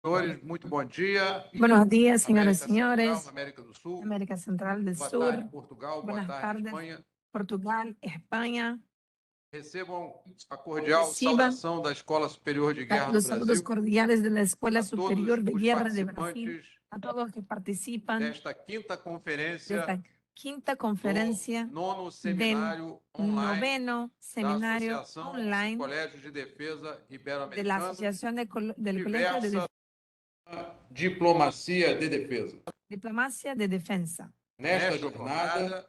Senhores, muito bom dia. Buenos días, señoras y América Central, señores. América do Sul. América Central del Boa Sur. tarde, Portugal. Boa Buenas tarde, tardes, Espanha. Portugal, España. Recebam a cordial Reciban saudação da Escola Superior de Guerra do los saludos Brasil, cordiales de la Escuela a todos Superior de os Guerra de Brasil, participantes a todos los que participan desta quinta de conferência esta quinta do conferencia nono del seminário online noveno da seminario Associação dos online Colégios de Defesa de la Ibero-Americana, Asociación del Colegio de diversa diplomacia de defesa. Diplomacia de Defensa. Nesta jornada,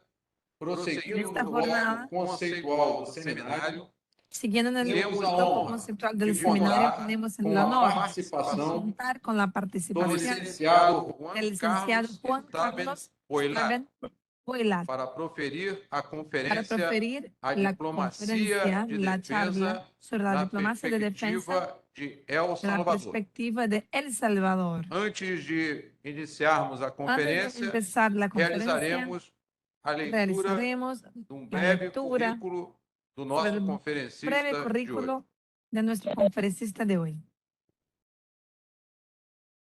prosseguindo no bloco conceitual do seminário, Siguiendo en el temos a bloque honra conceptual de del seminario, contar tenemos com el a honor de participação contar con la do participación licenciado del Juan licenciado Carlos Juan Staben Carlos Boilat Staben Boilat para proferir a para conferência proferir A la Diplomacia conferencia, de la charla Defesa sobre la na diplomacia de defensa perspectiva de El de la Salvador. perspectiva de El Salvador. Antes de iniciarmos a Antes de conferência, empezar la conferencia, realizaremos a leitura realizaremos de um la breve lectura currículo do sobre nosso el breve conferencista de hoje. currículo de nuestro conferencista de hoy.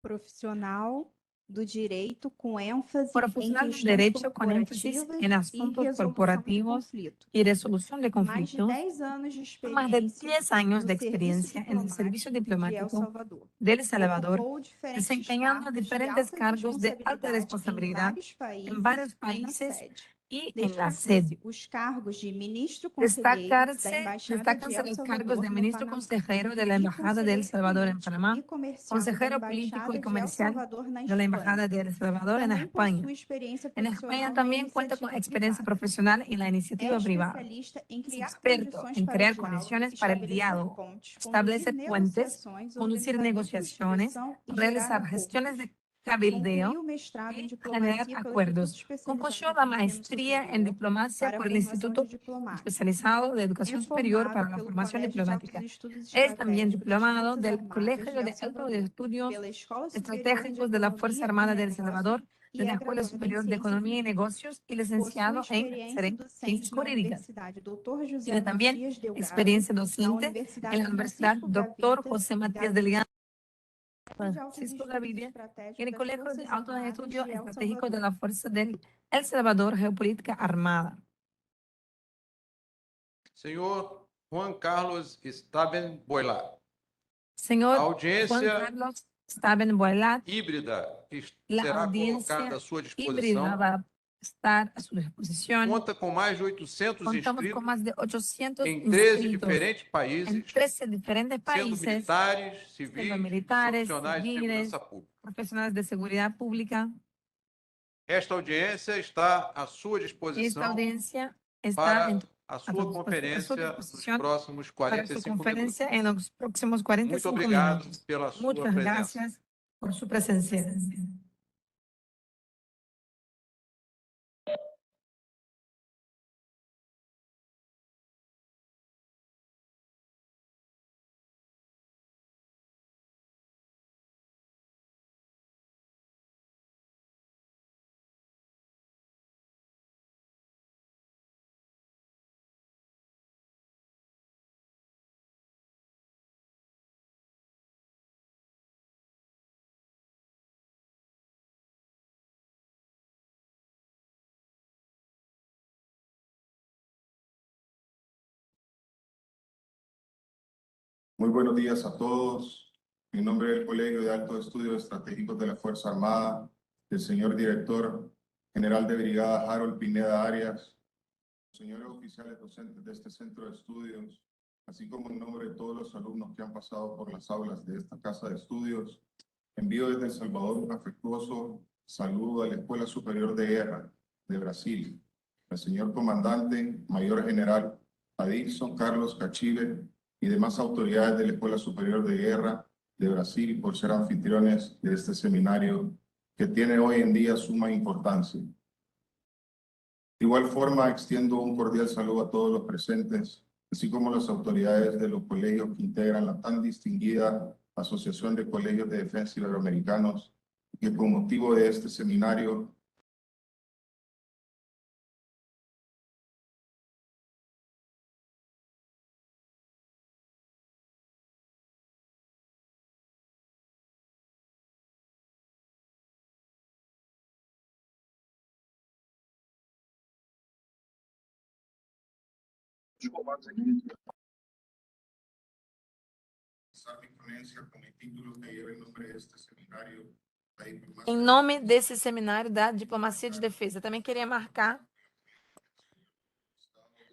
Profissional do direito com ênfase Profesional em del questões derecho con énfasis corporativas en e asuntos resolução de corporativos conflito. y resolución de Mais de conflictos. 10 anos de Más de experiência 10 años no de experiencia en el servicio serviço diplomático de El diplomático Salvador. de El Salvador, Ocupou diferentes desempeñando cargos de diferentes alta cargos de alta responsabilidade responsabilidad em vários en varios países países e y en la na sede. sede. Os cargos de ministro conselheiro da Embaixada de Destacan El los cargos Salvador de no ministro Panamá consejero de la e Embajada de El conselheiro Salvador en político Panamá, e comercial da consejero político y Embaixada de El comercial Salvador na de la Espanha. Embajada de El Salvador en Também España. possui experiência En profissional España na también cuenta con iniciativa experiencia privada. profesional en la É iniciativa privada. especialista em Es criar experto condições en para o crear diálogo, condiciones para el estabelecer diálogo, pontes, conduzir establecer puentes, negociações, conducir organizar negociaciones, discussão e gerar realizar gestiones acordos. de cabildeo Concluiu o mestrado em y generar diplomacia pelo Instituto acuerdos. Especializado Concluyó em la Ensino maestría en Superior diplomacia para a por el formação de Instituto diplomatas. Especializado de É Educación Superior para formado la pelo Formación Colégio de Altos Diplomática. Estudos Es también Estratégicos das diplomado Forças del Armadas Colegio de El de Altos Salvador, Estudios pela Escola Superior de Estratégicos de la Fuerza Economia e Armada de El Negócios Salvador, de e la é Escuela graduado em Superior de Ciências Economía y Negocios y Possui licenciado en experiência Ciencias docente na Jurídicas. Universidade Dr. José Tiene también Matias Delgado, experiencia na docente en Universidade la Universidad Francisco Dr. Gavita José Matías Gaviria, Delgado, de Altos Francisco Estudos Gaviria, y en Estratégicos el das Colegio de Forças Altos Armadas Estudios de El Estratégicos de Salvador. la Fuerza del El Salvador Geopolítica Armada. Senhor Juan Carlos Staben Boilat, a Señor Juan audiência Carlos Staben Boilat, híbrida que la será colocada audiencia à sua híbrida disposição va a estar a su disposición. conta com mais de 800 Contamos inscritos con más de 800 em 13 inscritos diferentes en países, 13 diferentes sendo países, militares, siendo civis, militares, profissionais de civiles, segurança pública. profesionales de seguridad pública. Esta audiência está à sua Esta disposição audiencia está para a a su sua a su conferência nos disposición próximos para su 45 minutos. conferencia en los próximos Muito 45 obrigado minutos. pela sua Muchas presença. gracias por su presencia. Muy buenos días a todos. En nombre del Colegio de Altos Estudios Estratégicos de la Fuerza Armada, del señor director general de brigada Harold Pineda Arias, señores oficiales docentes de este centro de estudios, así como en nombre de todos los alumnos que han pasado por las aulas de esta casa de estudios, envío desde El Salvador un afectuoso saludo a la Escuela Superior de Guerra de Brasil, al señor comandante mayor general Adilson Carlos Cachive y demás autoridades de la Escuela Superior de Guerra de Brasil por ser anfitriones de este seminario que tiene hoy en día suma importancia. De igual forma, extiendo un cordial saludo a todos los presentes, así como las autoridades de los colegios que integran la tan distinguida Asociación de Colegios de Defensa Iberoamericanos, que con motivo de este seminario mi ponencia con el título que lleva el nombre de este seminario, la diplomacia Em nome desse seminário da Diplomacia de Defesa, também queria marcar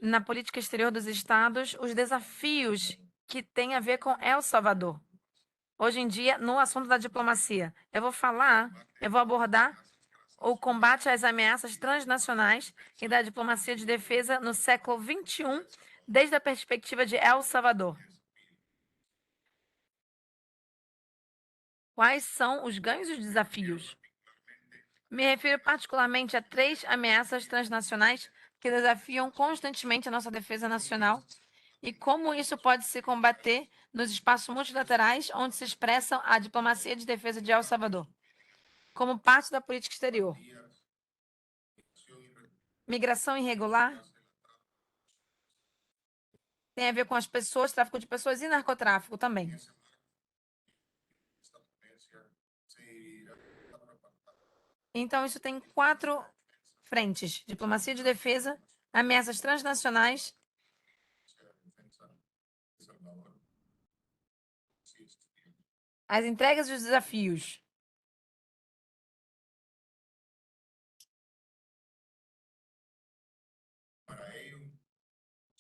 na política exterior dos estados os desafios que têm a ver com El Salvador. Hoje em dia, no assunto da diplomacia, eu vou abordar o combate às ameaças transnacionais e da diplomacia de defesa no século XXI, desde a perspectiva de El Salvador. Quais são os ganhos e os desafios? Me refiro particularmente a 3 ameaças transnacionais que desafiam constantemente a nossa defesa nacional e como isso pode se combater nos espaços multilaterais onde se expressa a diplomacia de defesa de El Salvador, como parte da política exterior. Migração irregular tem a ver com as pessoas, tráfico de pessoas e narcotráfico também. esta ponencia se dividirá en 4 apartados. Então, isso tem 4 frentes: diplomacia de defesa, ameaças transnacionais, Defensa de Salvador. Sí, as entregas e os desafios. para ello,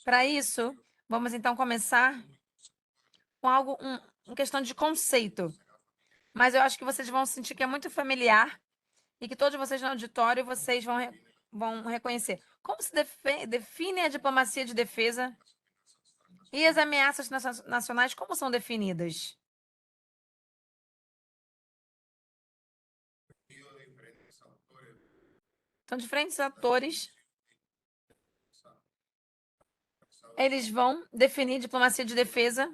Para isso, vamos então começar com algo, uma questão de conceito. Mas eu acho que vocês vão sentir que é muito familiar e que todos vocês no auditório vocês vão reconhecer. Como se define a diplomacia de defesa e as ameaças nacionais, como são definidas? de diferentes autores São diferentes atores. Eles vão definir diplomacia de defesa.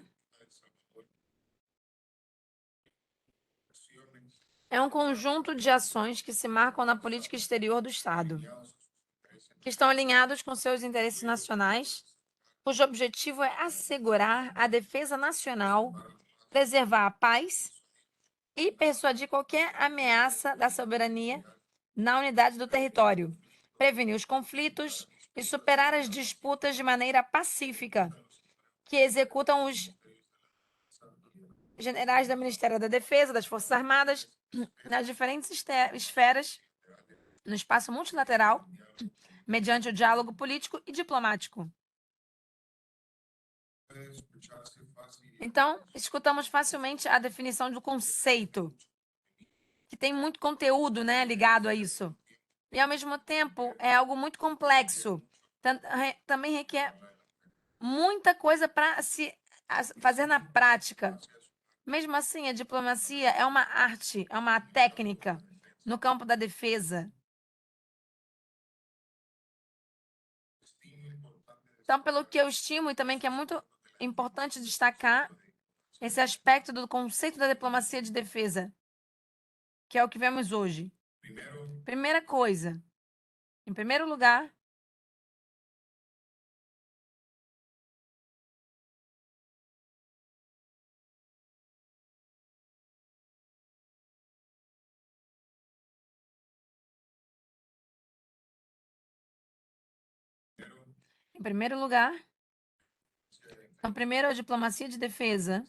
É um conjunto de ações que se marcam na política exterior do Estado, que estão alinhados com seus interesses nacionais, cujo objetivo é assegurar a defesa nacional, preservar a paz e persuadir qualquer ameaça da soberania na unidade do território, prevenir os conflitos e superar as disputas de maneira pacífica, que executam os generais do Ministério da Defesa, das Forças Armadas, nas diferentes esferas, no espaço multilateral, mediante o diálogo político e diplomático. puede escucharse fácil Então, escutamos facilmente a definição do conceito, que tem muito conteúdo, né, ligado a isso. E, ao mesmo tempo, é algo muito complexo. Também requer muita coisa para se fazer na prática. Mesmo assim, a diplomacia é uma arte, é uma técnica no campo da defesa. Então, pelo que eu estimo e também que é muito importante destacar esse aspecto do conceito da diplomacia de defesa, que é o que vemos hoje. primero Primeira coisa, em primeiro lugar, então, primeiro, a diplomacia de defesa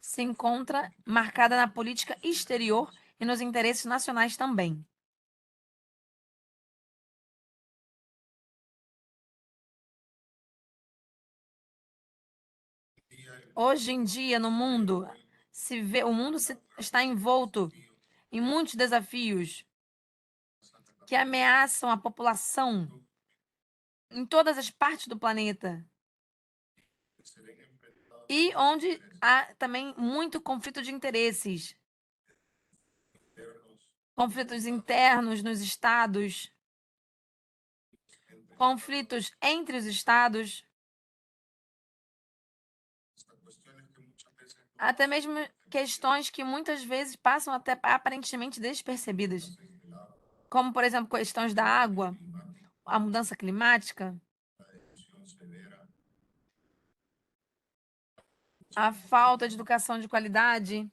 se encontra marcada na política exterior e nos interesses nacionais também. Hoje em dia, no mundo, está envolto em muitos desafios que ameaçam a população em todas as partes do planeta. E onde há também muito conflito de interesses. Conflitos internos nos estados, conflitos entre os estados, até mesmo questões que muitas vezes passam até aparentemente despercebidas, como, por exemplo, questões da água, a mudança climática, a falta de educação de qualidade,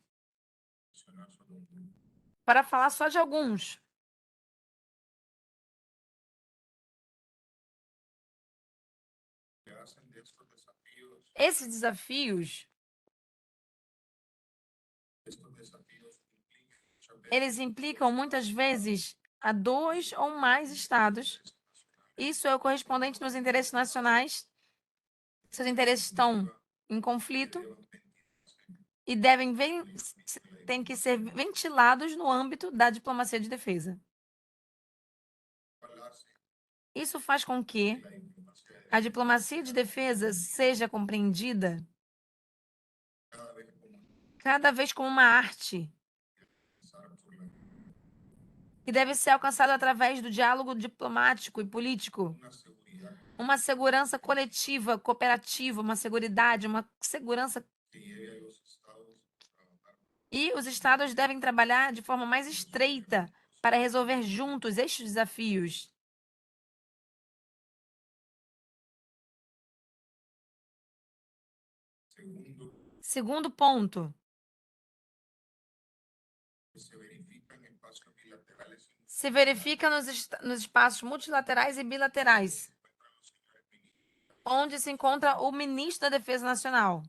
para falar só de alguns. Esses desafios, eles implicam muitas vezes a 2 ou mais estados. Isso é o correspondente nos interesses nacionais. Seus interesses estão em conflito e têm que ser ventilados no âmbito da diplomacia de defesa. Isso faz com que a diplomacia de defesa seja compreendida cada vez como uma arte que deve ser alcançada através do diálogo diplomático e político. Uma segurança coletiva, cooperativa, uma seguridade, uma segurança. E os estados devem trabalhar de forma mais estreita para resolver juntos estes desafios. Segundo ponto, se verifica nos espaços multilaterais e bilaterais, onde se encontra o ministro da Defesa Nacional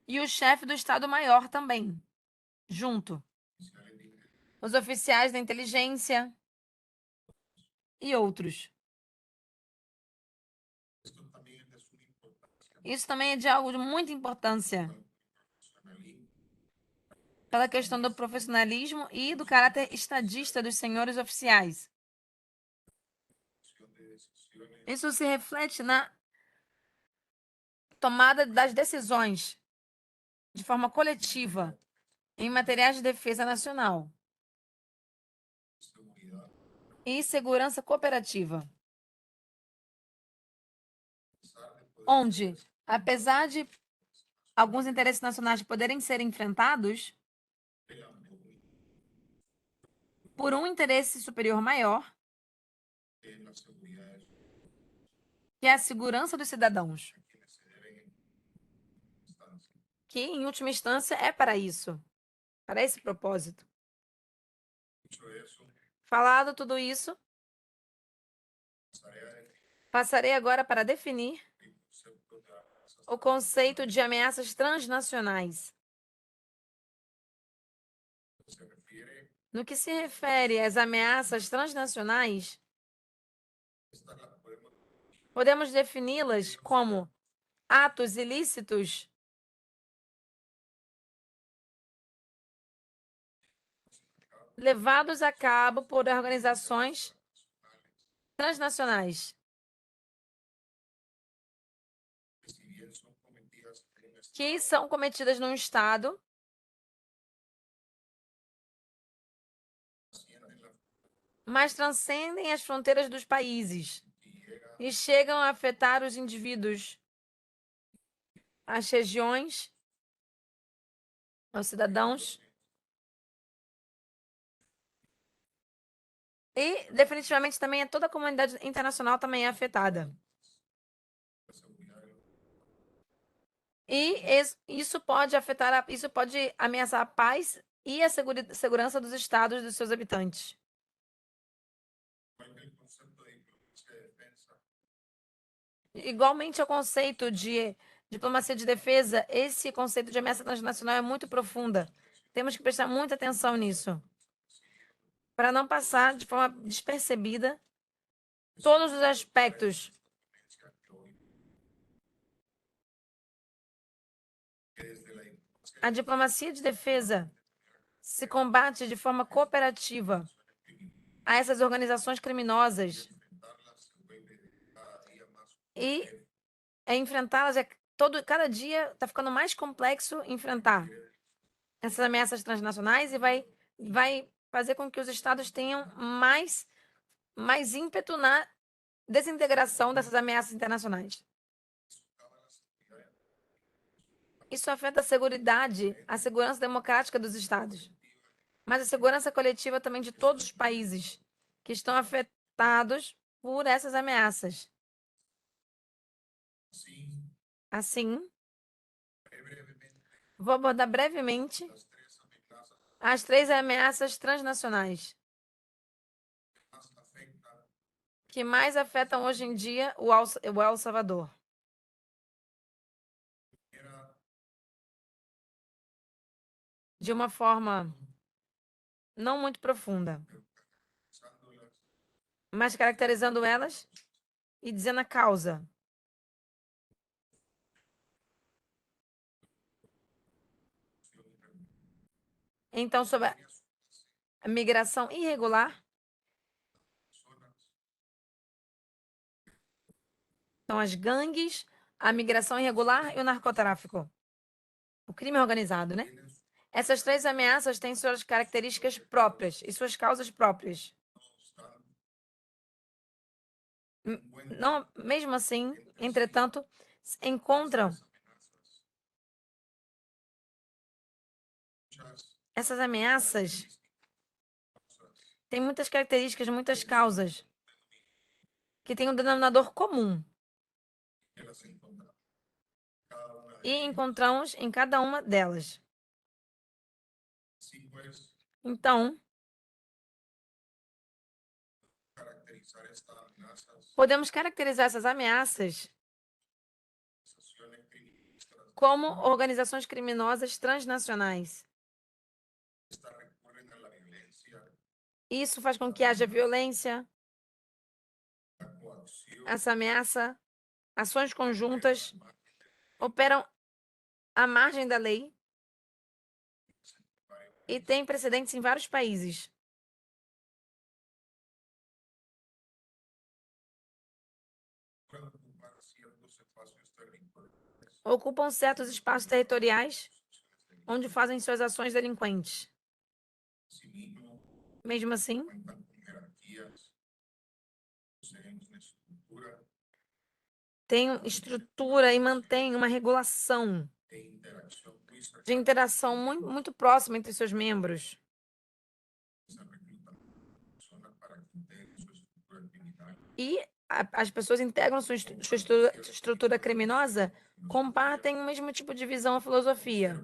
e o chefe do Estado-Maior também, junto. Os oficiais da inteligência e outros. Isso também é de algo de muita importância pela questão do profissionalismo e do caráter estadista dos senhores oficiais. Isso se reflete na tomada das decisões de forma coletiva em materiais de defesa nacional e segurança cooperativa, onde, apesar de alguns interesses nacionais poderem ser enfrentados por um interesse superior maior, que é a segurança dos cidadãos, que, em última instância, é para isso, para esse propósito. Falado tudo isso, passarei agora para definir o conceito de ameaças transnacionais. No que se refere às ameaças transnacionais, podemos defini-las como atos ilícitos levados a cabo por organizações transnacionais, que são cometidas num Estado mas transcendem as fronteiras dos países e chegam a afetar os indivíduos, as regiões, os cidadãos e definitivamente também toda a comunidade internacional também é afetada. E isso pode isso pode ameaçar a paz e a segurança dos estados e dos seus habitantes. Igualmente ao conceito de diplomacia de defesa, esse conceito de ameaça transnacional é muito profunda. Temos que prestar muita atenção nisso, para não passar de forma despercebida todos os aspectos a diplomacia de defesa se combate de forma cooperativa a essas organizações criminosas e enfrentá-las cada dia está ficando mais complexo enfrentar essas ameaças transnacionais e vai fazer com que os estados tenham mais ímpeto na desintegração dessas ameaças internacionais. Isso afeta a segurança democrática dos estados, mas a segurança coletiva também de todos os países que estão afetados por essas ameaças. Assim, vou abordar brevemente as 3 ameaças transnacionais que mais afetam hoje em dia o El Salvador? De uma forma não muito profunda, mas caracterizando elas e dizendo a causa. Então, sobre a migração irregular, são as gangues, a migração irregular e o narcotráfico. O crime organizado, né? Essas três ameaças têm suas características próprias e suas causas próprias. Não, mesmo assim, entretanto, encontram essas ameaças têm muitas características, muitas causas, que têm um denominador comum. E encontramos em cada uma delas. Então, podemos caracterizar essas ameaças como organizações criminosas transnacionais. Isso faz com que haja violência, essa ameaça, ações conjuntas, operam à margem da lei e têm precedentes em vários países. Ocupam certos espaços territoriais onde fazem suas ações delinquentes. Mesmo assim, tem estrutura e mantém uma regulação de interação muito, muito próxima entre seus membros. E as pessoas integram sua estrutura criminosa, compartem o mesmo tipo de visão ou filosofia,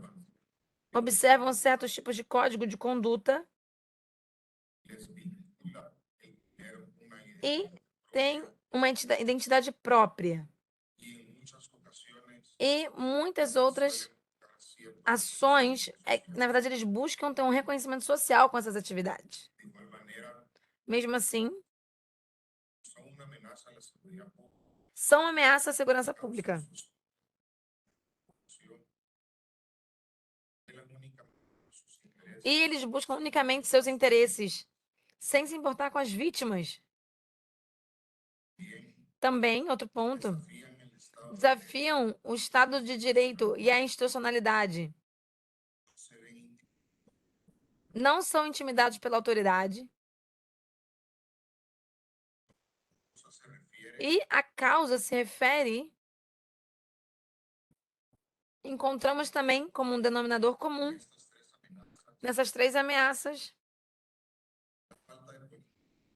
observam certos tipos de código de conduta e têm uma identidade própria. E muitas outras ações, na verdade, eles buscam ter um reconhecimento social com essas atividades. Mesmo assim, são ameaças à segurança pública. E eles buscam unicamente seus interesses, sem se importar com as vítimas. Também, outro ponto, desafiam o Estado de Direito e a institucionalidade. Não são intimidados pela autoridade. E a causa se refere, encontramos também como um denominador comum nessas três ameaças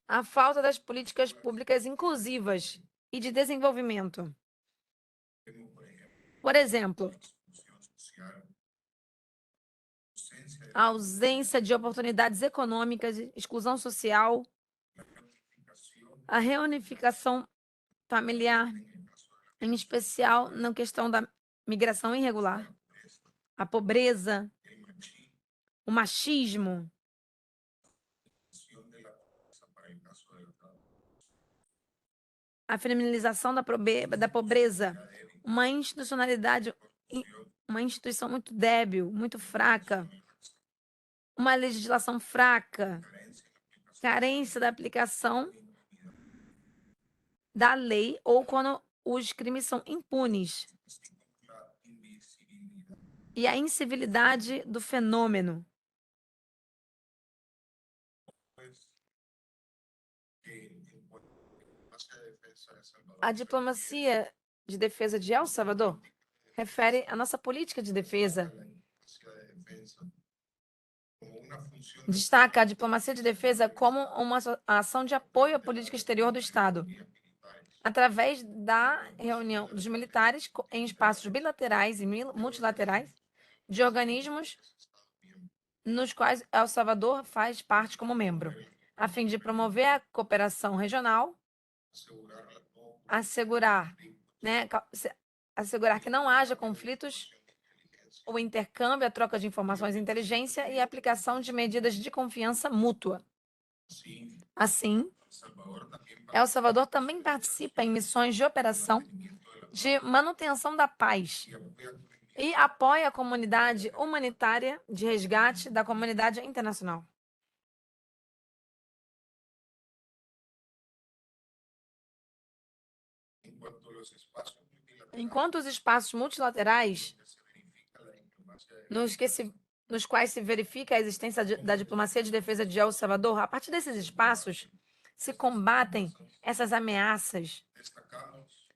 a falta das políticas públicas inclusivas e de desenvolvimento. Por exemplo, a ausência de oportunidades econômicas, exclusão social, a reunificação familiar, em especial na questão da migração irregular, a pobreza, o machismo, a feminilização da pobreza, uma institucionalidade, uma instituição muito débil, muito fraca, uma legislação fraca, carência da aplicação da lei ou quando os crimes são impunes. E a incivilidade do fenômeno. A diplomacia de defesa de El Salvador refere à nossa política de defesa. Destaca a diplomacia de defesa como uma ação de apoio à política exterior do Estado, através da reunião dos militares em espaços bilaterais e multilaterais de organismos nos quais El Salvador faz parte como membro, a fim de promover a cooperação regional assegurar, né, assegurar que não haja conflitos, o intercâmbio, a troca de informações e inteligência e a aplicação de medidas de confiança mútua. Assim, El Salvador também participa em missões de operação de manutenção da paz e apoia a comunidade humanitária de resgate da comunidade internacional. Enquanto os espaços multilaterais nos quais se verifica a existência da diplomacia de defesa de El Salvador, a partir desses espaços se combatem essas ameaças.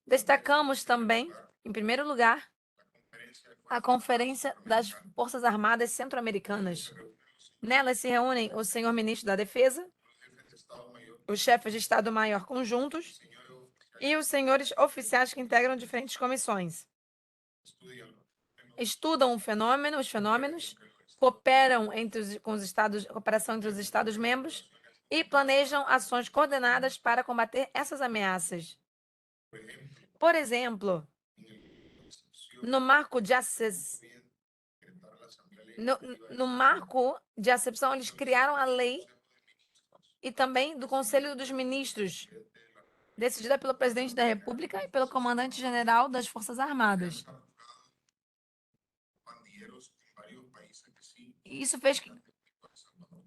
Destacamos também, em primeiro lugar, a Conferência das Forças Armadas Centro-Americanas. Nela se reúnem o senhor ministro da Defesa, os chefes de Estado-Maior conjuntos e os senhores oficiais que integram diferentes comissões. Estudam os fenômenos, cooperam com os estados, cooperação entre os Estados-membros e planejam ações coordenadas para combater essas ameaças. Por exemplo, no marco de acepção, eles criaram a lei e também do Conselho dos Ministros, decidida pelo presidente da República e pelo comandante-geral das Forças Armadas. Isso fez que...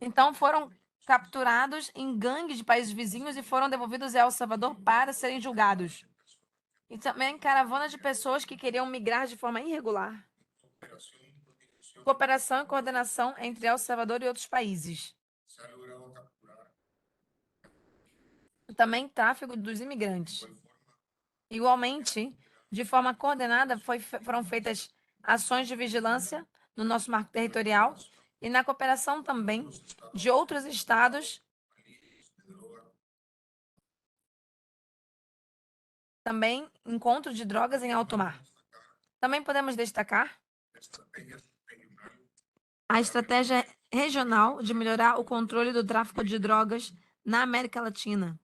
Então, foram capturados em gangues de países vizinhos e foram devolvidos a El Salvador para serem julgados. E também caravanas de pessoas que queriam migrar de forma irregular. Cooperação e coordenação entre El Salvador e outros países. Também tráfego dos imigrantes. Igualmente, de forma coordenada, foram feitas ações de vigilância no nosso marco territorial e na cooperação também de outros estados, também encontro de drogas em alto mar. Também podemos destacar a estratégia regional de melhorar o controle do tráfico de drogas na América Latina.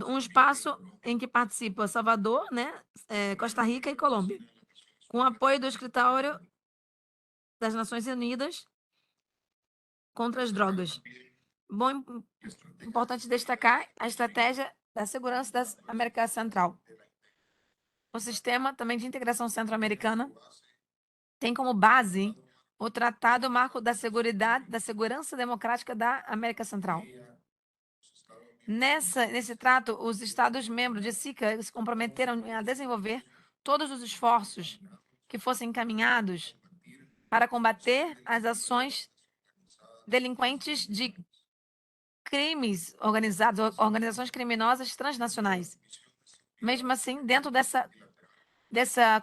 Um espaço em que participa Salvador, né, Costa Rica e Colômbia, com apoio do Escritório das Nações Unidas contra as Drogas. Bom, importante destacar a estratégia da segurança da América Central. O sistema também de integração centro-americana tem como base o Tratado Marco da Segurança Democrática da América Central. Nesse trato, os Estados-membros de SICA se comprometeram a desenvolver todos os esforços que fossem encaminhados para combater as ações delinquentes de crimes organizados, organizações criminosas transnacionais. Mesmo assim, dentro dessa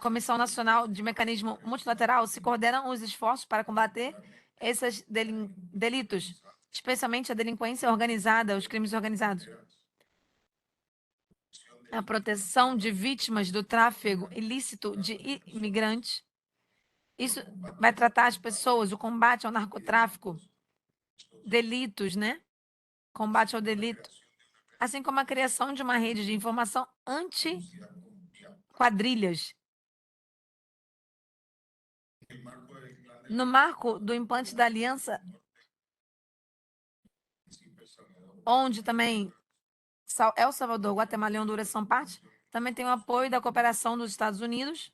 Comissão Nacional de Mecanismo Multilateral, se coordenam os esforços para combater esses delitos, especialmente a delinquência organizada, os crimes organizados. A proteção de vítimas do tráfego ilícito de imigrantes. Isso vai tratar as pessoas, o combate ao narcotráfico, delitos, né? Combate ao delito, assim como a criação de uma rede de informação anti-quadrilhas. No marco do implante da aliança, onde também El Salvador, Guatemala e Honduras são parte, também tem o apoio da cooperação dos Estados Unidos.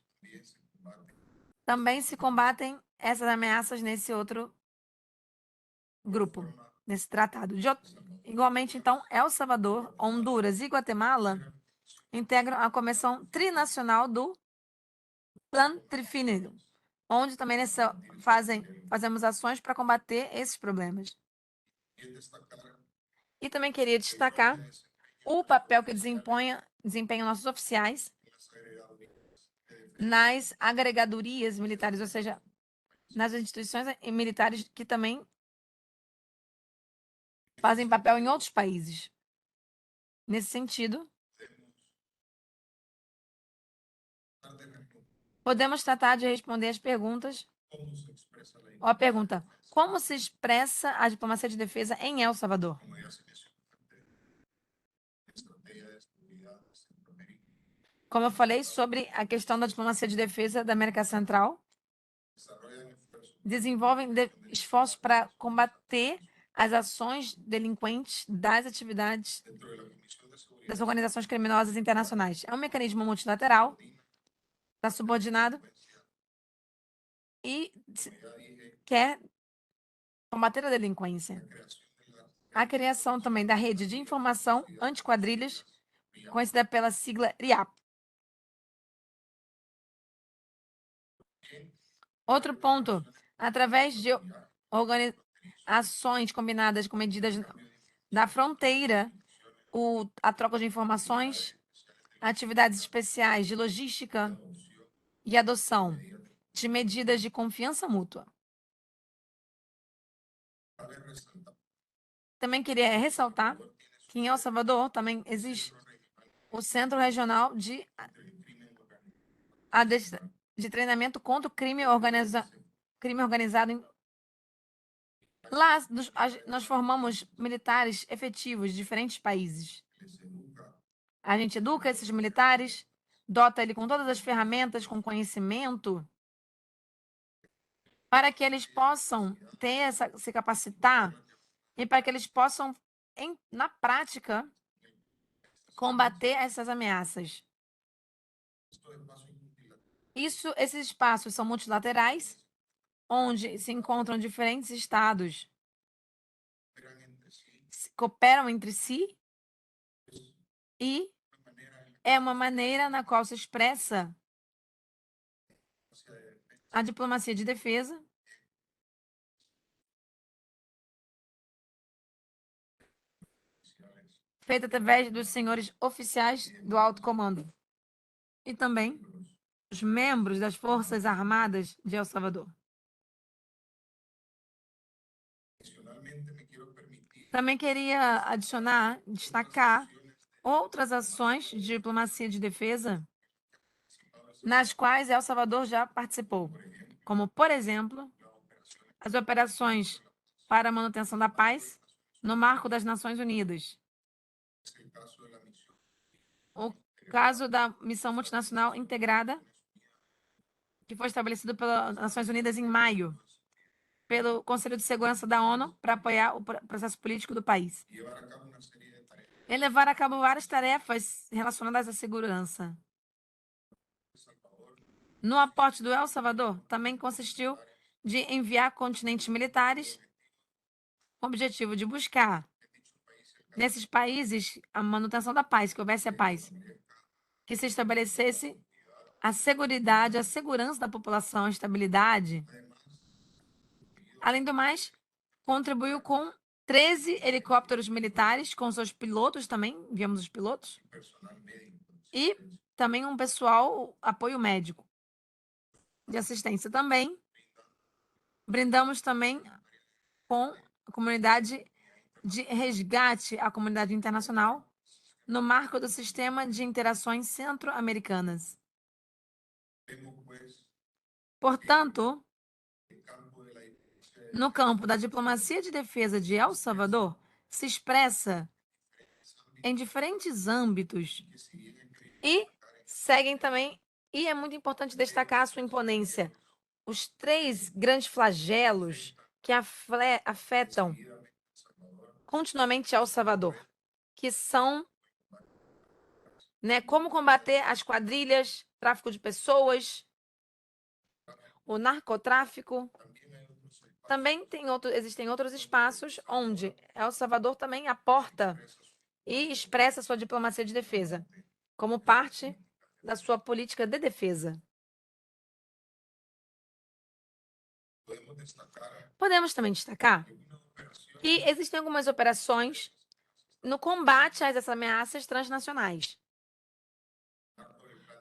Também se combatem essas ameaças nesse outro grupo, nesse tratado. Igualmente, então, El Salvador, Honduras e Guatemala integram a Comissão Trinacional do Plan Trifínido, onde também fazemos ações para combater esses problemas. E também queria destacar o papel que desempenham nossos oficiais nas agregadorias militares, ou seja, nas instituições militares que também fazem papel em outros países. Nesse sentido, podemos tratar de responder as perguntas. Ou a pergunta: como se expressa a diplomacia de defesa em El Salvador? como eu falei, sobre a questão da diplomacia de defesa da América Central, desenvolvem esforços para combater as ações delinquentes das atividades das organizações criminosas internacionais. É um mecanismo multilateral, está subordinado e quer combater a delinquência. A criação também da rede de informação antiquadrilhas, conhecida pela sigla RIAP. Outro ponto, através de ações combinadas com medidas da fronteira, a troca de informações, atividades especiais de logística e adoção de medidas de confiança mútua. Também queria ressaltar que em El Salvador também existe o Centro Regional de treinamento contra o crime organizado. Lá, nós formamos militares efetivos de diferentes países. A gente educa esses militares, dota ele com todas as ferramentas, com conhecimento, para que eles possam se capacitar e para que eles possam, na prática, combater essas ameaças. Esses espaços são multilaterais, onde se encontram diferentes estados, cooperam entre si e é uma maneira na qual se expressa a diplomacia de defesa feita através dos senhores oficiais do alto comando e também os membros das Forças Armadas de El Salvador. Também queria destacar outras ações de diplomacia de defesa nas quais El Salvador já participou, como, por exemplo, as operações para a manutenção da paz no marco das Nações Unidas. O caso da Missão Multinacional Integrada, que foi estabelecido pelas Nações Unidas em maio, pelo Conselho de Segurança da ONU, para apoiar o processo político do país. E levar a cabo várias tarefas relacionadas à segurança. No aporte do El Salvador, também consistiu de enviar contingentes militares com o objetivo de buscar, nesses países, a manutenção da paz, que houvesse a paz, que se estabelecesse a seguridade, a segurança da população, a estabilidade. Além do mais, contribuiu com 13 helicópteros militares, com seus pilotos também, enviamos os pilotos, e também um pessoal, apoio médico de assistência também. Brindamos também com a comunidade de resgate à comunidade internacional no marco do Sistema de Interações Centro-Americanas. Portanto, no campo da diplomacia de defesa de El Salvador, se expressa em diferentes âmbitos e seguem também, e é muito importante destacar a sua imponência, os 3 grandes flagelos que afetam continuamente El Salvador, que são, como combater as quadrilhas, tráfico de pessoas, o narcotráfico. Também existem outros espaços onde El Salvador também aporta e expressa sua diplomacia de defesa, como parte da sua política de defesa. Podemos também destacar que existem algumas operações no combate a essas ameaças transnacionais.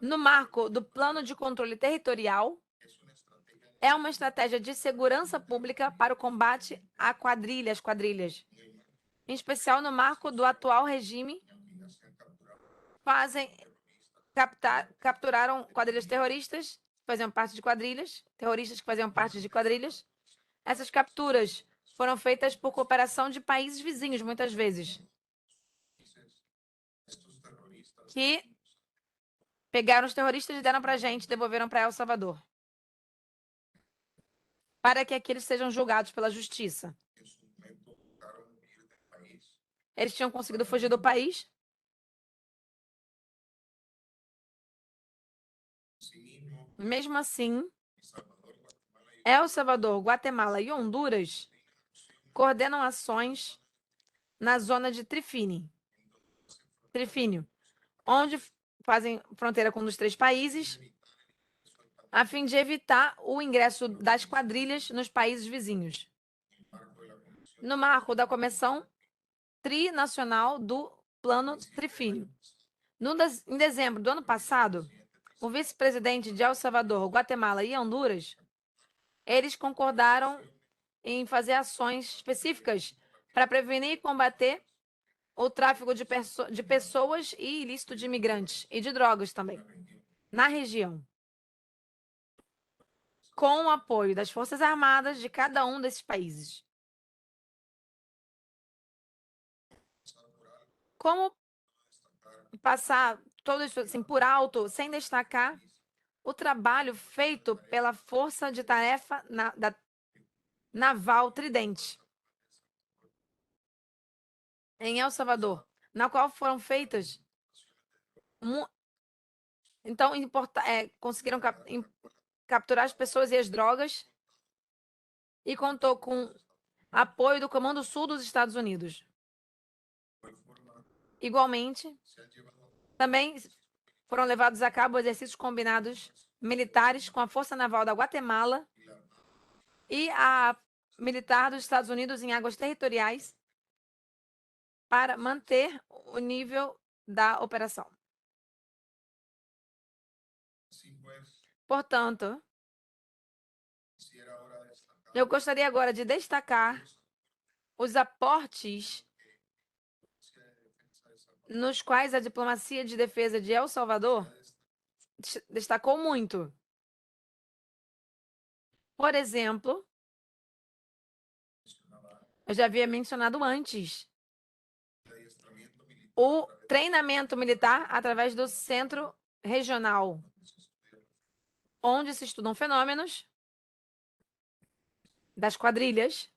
No marco do Plano de Controle Territorial, é uma estratégia de segurança pública para o combate à quadrilhas. Em especial no marco do atual regime, capturaram quadrilhas terroristas, que faziam parte de quadrilhas, terroristas que faziam parte de quadrilhas. Essas capturas foram feitas por cooperação de países vizinhos, muitas vezes, que pegaram os terroristas e deram para a gente, devolveram para El Salvador, para que aqueles sejam julgados pela justiça. En su momento buscaron huir del país. Eles tinham conseguido fugir do país. Asimismo, Mesmo assim, El Salvador, Guatemala y El Salvador, Guatemala e Honduras coordenam ações na zona de Trifínio, onde fazem fronteira com um dos 3 países, a fim de evitar o ingresso das quadrilhas nos países vizinhos, marco de la Comisión no marco da Comissão Trinacional do Plano Trifínio. Em dezembro do ano passado, o vice-presidente de El Salvador, Guatemala e Honduras, eles concordaram em fazer ações específicas para prevenir e combater o tráfico de pessoas e ilícito de imigrantes e de drogas também, na região, com o apoio das Forças Armadas de cada um desses países. Como passar todo isso assim por alto, sem destacar o trabalho feito pela Força de Tarefa Naval Tridente em El Salvador, na qual foram feitas então conseguiram capturar as pessoas e as drogas e contou com apoio do Comando Sul dos Estados Unidos. Igualmente, também foram levados a cabo exercícios combinados militares com a Força Naval da Guatemala e a militar dos Estados Unidos em águas territoriais para manter o nível da operação. Así pues, Portanto, quisiera ahora destacar eu gostaria agora de destacar os aportes de defensa de Salvador. nos quais a diplomacia de defesa de El Salvador destacou muito. Por exemplo, eu já havia mencionado antes, Adiestramiento militar o treinamento militar através do Centro Regional, onde se estudam fenômenos das quadrilhas,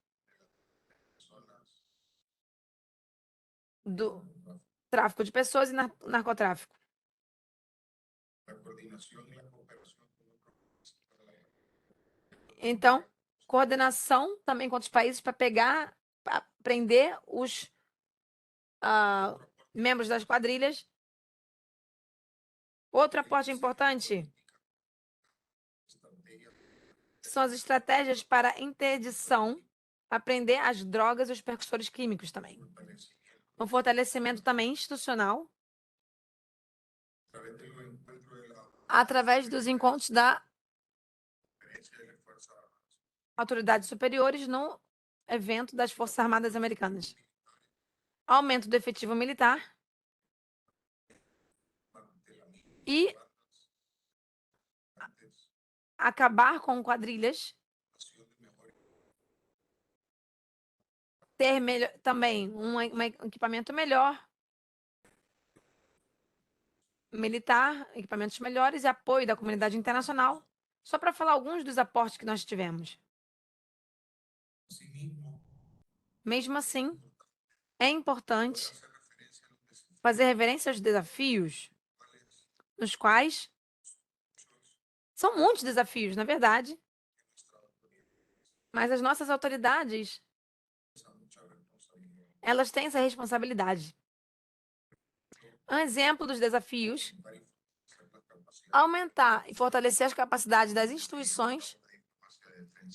personas, do tráfico de pessoas e narcotráfico. la coordinación y la cooperación con otros países para la Então, coordenação também com outros países para prender os membros das quadrilhas. Outro aporte importante estrategia são as estratégias para interdição, aprender as drogas e os precursores químicos também. fortalecimiento Um fortalecimento também institucional, a través de los encuentros de la através dos encontros da Conferencia de las Fuerzas Armadas, autoridades superiores no evento das Forças Armadas Americanas. Aumento do efetivo militar mantenimiento e de bandas, acabar com quadrilhas, acción de mejor ter também um equipamento melhor, militar, equipamentos melhores e apoio da comunidade internacional, só para falar alguns dos aportes que nós tivemos. Asimismo, Mesmo assim, é importante hacer referencia a los desafíos fazer reverência aos desafios, nos quais são muitos desafios, na verdade, mas as nossas autoridades, esa mucha responsabilidad. elas têm essa responsabilidade. Um exemplo dos desafios: aumentar e fortalecer as capacidades das instituições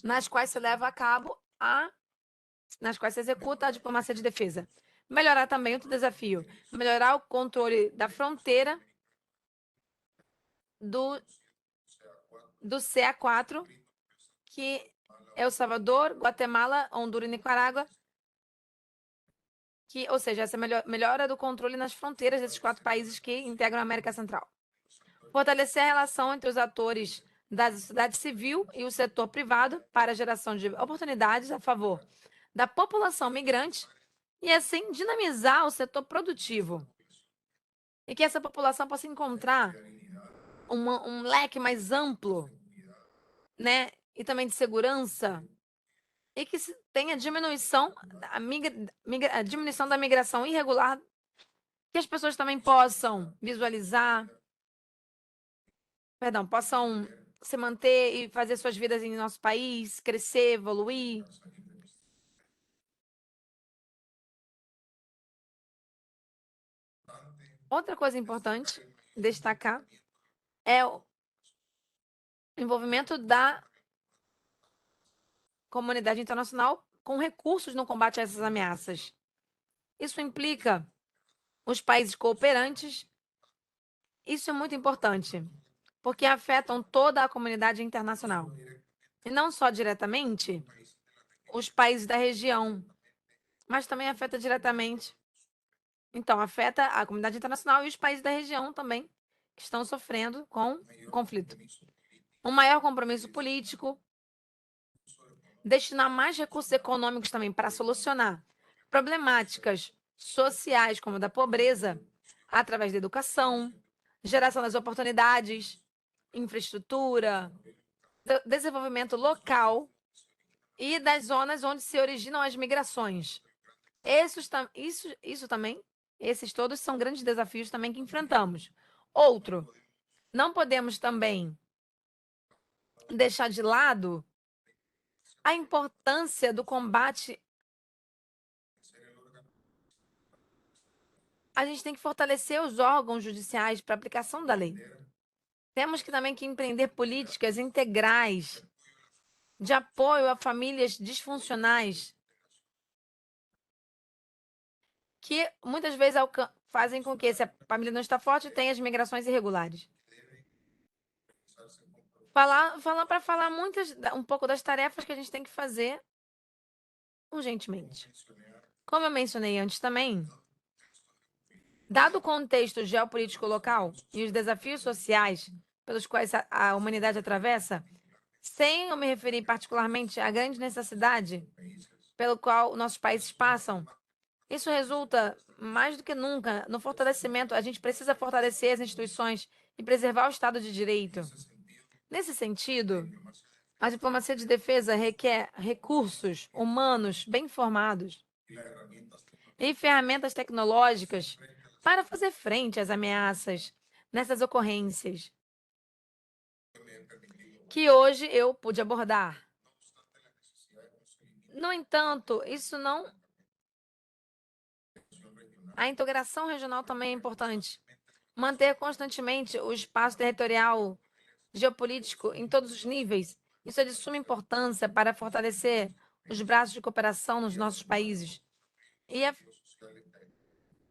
nas quais se leva a cabo nas quais se executa a diplomacia de defesa. Melhorar também outro desafio: melhorar o controle da fronteira do CA4, que é El Salvador, Guatemala, Honduras e Nicarágua, ou seja, essa melhora do controle nas fronteiras desses 4 países que integram a América Central. Fortalecer a relação entre os atores da sociedade civil e o setor privado para a geração de oportunidades a favor da população migrante e, assim, dinamizar o setor produtivo. E que essa população possa encontrar um leque mais amplo, né? E também de segurança, e que se tenha diminuição, a diminuição da migração irregular, que as pessoas também possam visualizar, perdão, possam se manter e fazer suas vidas em nosso país, crescer, evoluir. Outra coisa importante destacar é o envolvimento da comunidade internacional com recursos no combate a essas ameaças. Isso implica os países cooperantes. Isso é muito importante, porque afetam toda a comunidade internacional. E não só diretamente os países da região, mas também afeta diretamente. Então, afeta a comunidade internacional e os países da região também, que estão sofrendo com o conflito. Um maior compromisso político, destinar mais recursos econômicos também para solucionar problemáticas sociais, como a da pobreza, através da educação, geração das oportunidades, infraestrutura, desenvolvimento local e das zonas onde se originam as migrações. Isso também, esses todos são grandes desafios também que enfrentamos. Outro, não podemos também deixar de lado a importância do combate. A gente tem que fortalecer os órgãos judiciais para a aplicação da lei. Temos que também que empreender políticas integrais de apoio a famílias disfuncionais que muitas vezes fazem com que, se a família não está forte, tenha as migrações irregulares. Para falar um pouco das tarefas que a gente tem que fazer urgentemente. Como eu mencionei antes também, dado o contexto geopolítico local e os desafios sociais pelos quais a humanidade atravessa, sem eu me referir particularmente à grande necessidade pelo qual nossos países passam, isso resulta, mais do que nunca, no fortalecimento. A gente precisa fortalecer as instituições e preservar o Estado de Direito. Nesse sentido, a diplomacia de defesa requer recursos humanos bem formados e ferramentas tecnológicas para fazer frente às ameaças nessas ocorrências que hoje eu pude abordar. No entanto, isso não. A integração regional também é importante. Manter constantemente o espaço territorial geopolítico em todos os níveis. Isso é de suma importância para fortalecer os braços de cooperação nos nossos países e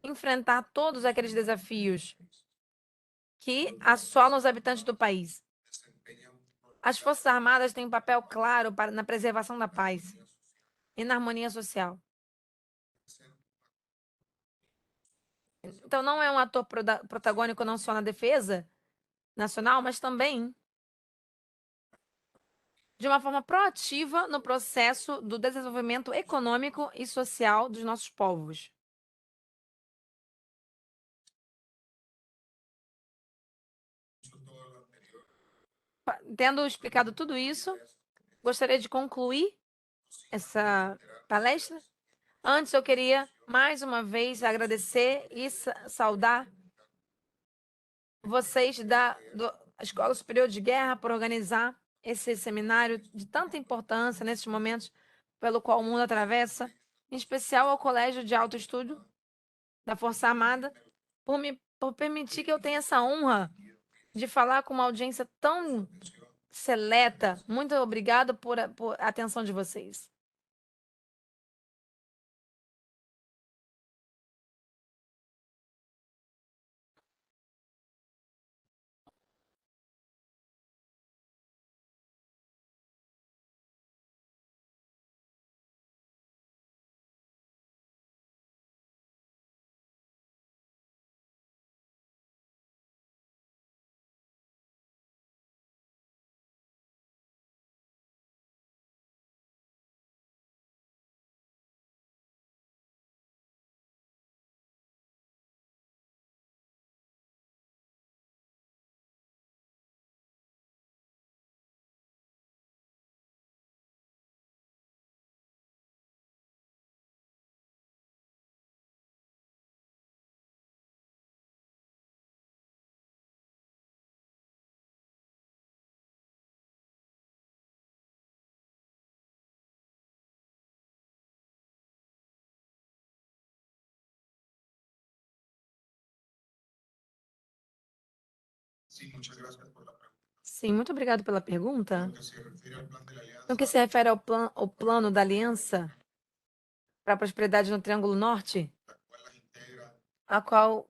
enfrentar todos aqueles desafios que assolam os habitantes do país. As Forças Armadas têm um papel claro na preservação da paz e na harmonia social. Então, não é um ator protagônico não só na defesa nacional, mas também de uma forma proativa no processo do desenvolvimento econômico e social dos nossos povos. Tendo explicado tudo isso, gostaria de concluir essa palestra. Antes, eu queria mais uma vez agradecer e saudar vocês da Escola Superior de Guerra por organizar esse seminário de tanta importância nesses momentos pelo qual o mundo atravessa, em especial ao Colégio de Alto Estudo da Força Armada, por permitir que eu tenha essa honra de falar com uma audiência tão seleta. Muito obrigada por a atenção de vocês. Sí, muchas gracias por la pregunta. Sim, muito obrigado pela pergunta. Lo que se refiere al plan de la alianza, No que se refere ao plano da aliança para a prosperidade no Triângulo Norte, la cual las integra a qual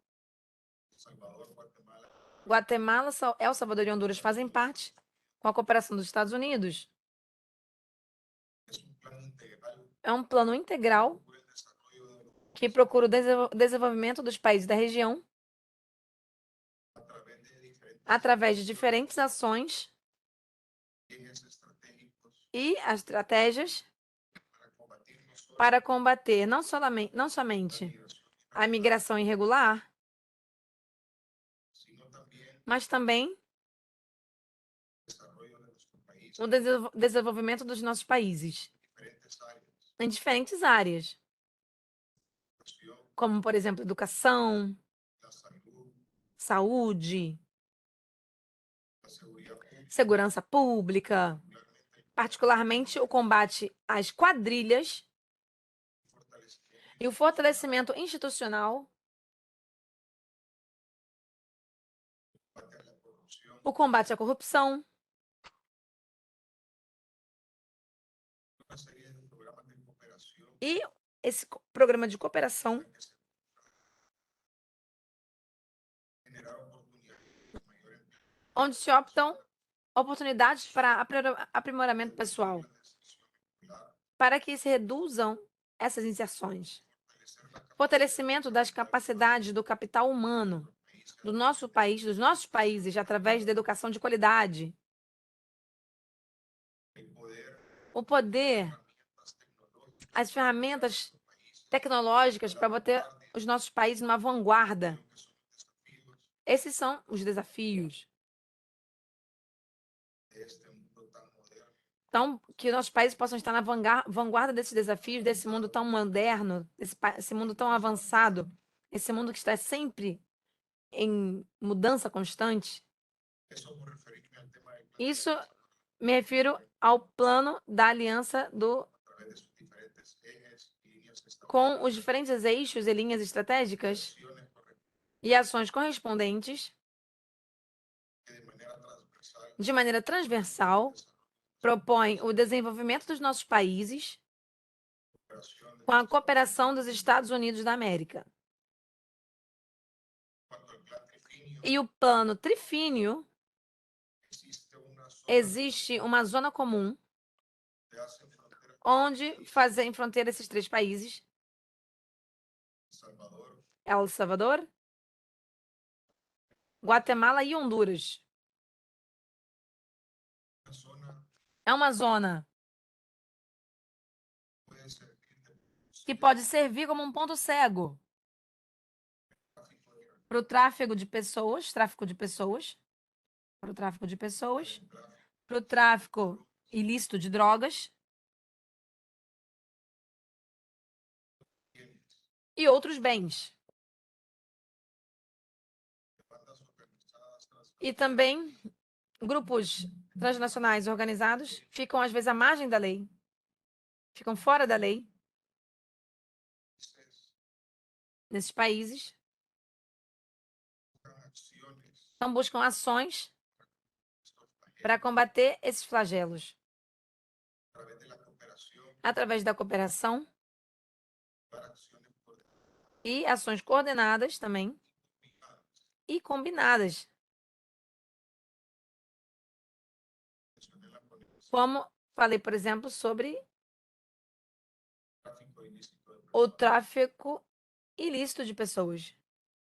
El Salvador, Guatemala, Guatemala, El Salvador e Honduras fazem parte, com a cooperação dos Estados Unidos. es un plan integral É um plano integral por el desarrollo de los que procura o desenvolvimento dos países da região a través de diferentes através de diferentes ações ejes estratégicos e as estratégias para combatir no solo para combater não la somente migración a migração irregular, sino también mas também el desarrollo de nuestro país o desenvolvimento dos nossos países en diferentes áreas, em diferentes áreas, educación, como, por exemplo, educação, la salud, saúde, la seguridad pública, segurança pública, particularmente o combate às quadrilhas fortalecimiento e o fortalecimento institucional, combate a la corrupción, o combate à corrupção, una serie de programas de cooperación e esse programa de cooperação que se generar oportunidades de mayor empleo, onde se optam oportunidades para aprimoramento pessoal, la deserción escolar, para que se reduzam essas inserções. fortalecer la Fortalecimento das capacidades do capital humano do nosso país, dos nossos países, através da educação de qualidade. O poder, herramientas tecnológicas as ferramentas tecnológicas para botar os nossos países numa vanguarda. que son desafíos Esses são os desafios. de este mundo tan moderno Então, que nossos países possam estar na vanguarda desses desafios, desse mundo tão moderno, esse mundo tão avançado, esse mundo que está sempre em mudança constante. Eso por referirme al tema del plan Isso me refiro ao plano da aliança a través de sus diferentes ejes y líneas com os diferentes eixos e linhas estratégicas acciones correctas e ações correspondentes, que de maneira transversal, propõem o desenvolvimento dos nossos países cooperación com a cooperação dos Estados Unidos da América. cuanto al plan trifinio E o plano trifínio, existe una zona existe uma zona comum que hace frontera con onde fazem fronteira esses três países: El Salvador, El Salvador, Guatemala e Honduras. una zona É uma zona puede servir de que pode servir como um ponto cego tráfico de para o tráfego de pessoas, para o tráfico de pessoas, para o tráfico ilícito de drogas bienes, e outros bens. de bandas organizadas E também grupos transnacionais organizados ficam, às vezes, à margem da lei, ficam fora da lei transnacionales, nesses países, acciones então buscam ações estos países para combater esses flagelos a través de la cooperación através da cooperação para acciones coordinadas e ações coordenadas também e combinadas, mencioné la prohibición como falei, por exemplo, sobre del tráfico ilícito de o personas. tráfico ilícito de pessoas.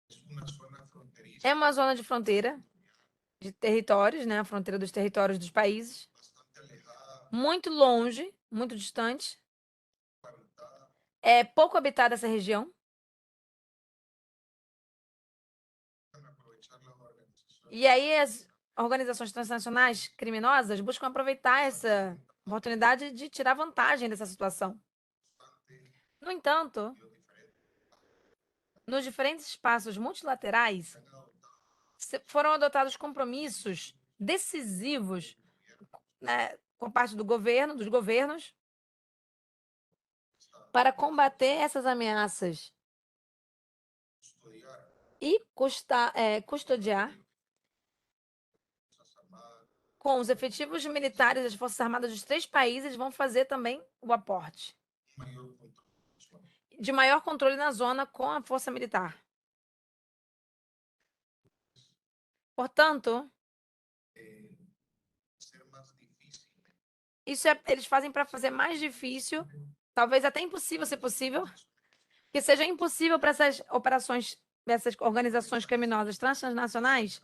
Es una zona fronteriza É uma zona de fronteira de territórios, né? A fronteira dos territórios dos países, bastante alejada, muito longe, muito distante. habitada, É pouco habitada essa região. para aprovechar las organizaciones E aí as organizações transnacionais criminosas buscam aproveitar essa oportunidade de tirar vantagem dessa situação. No entanto, y los diferentes nos diferentes espaços multilaterais, han adoptado foram adotados compromissos decisivos, né, por parte do governo, dos governos, para combater essas ameaças custodiar e custodiar com os efetivos militares das Forças Armadas dos 3 países, vão fazer também o aporte de maior controle na zona com a força militar. Portanto, eles fazem para fazer mais difícil, talvez até impossível, se possível, que seja impossível para essas operações, essas organizações criminosas transnacionais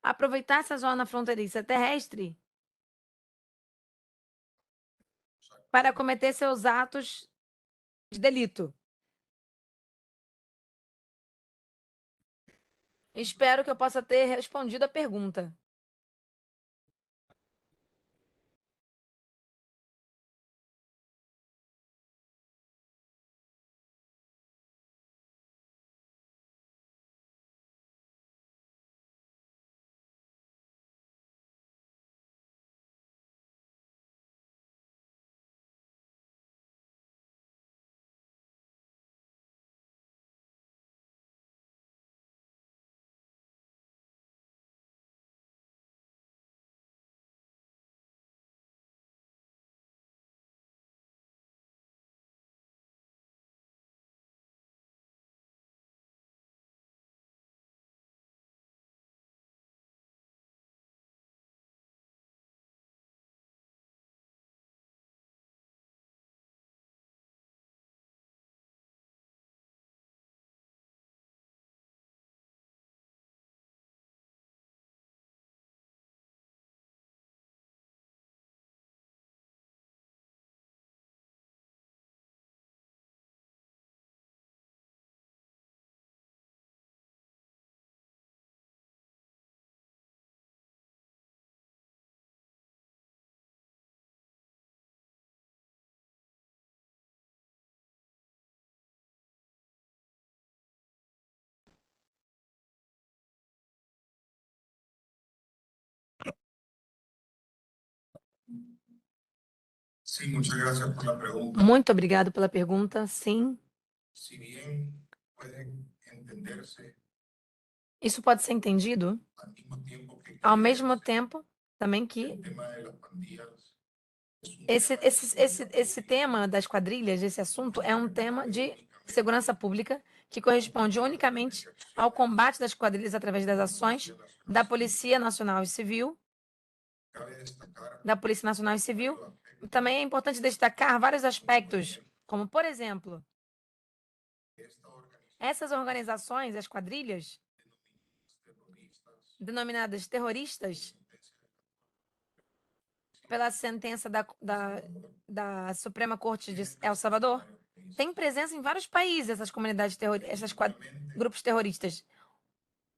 aproveitar essa zona fronteiriça terrestre para cometer seus atos de delito. Espero que eu possa ter respondido a pergunta. Sí, muchas gracias por la pregunta. Muito obrigado pela pergunta. Sim, Si bien puede entenderse isso pode ser entendido al mismo tiempo que ao mesmo tempo também que el tema de las pandillas es un esse tema das quadrilhas, esse assunto, é um tema de segurança pública que corresponde unicamente ao combate das quadrilhas através das ações da Polícia Nacional e Civil, cabe destacar da Polícia Nacional e Civil. Também é importante destacar vários aspectos, como, por exemplo, que esta organización essas organizações, as quadrilhas, terroristas denominadas terroristas, pela sentença da Suprema Corte de El Salvador, têm presença em vários países, essas comunidades terroristas, grupos terroristas.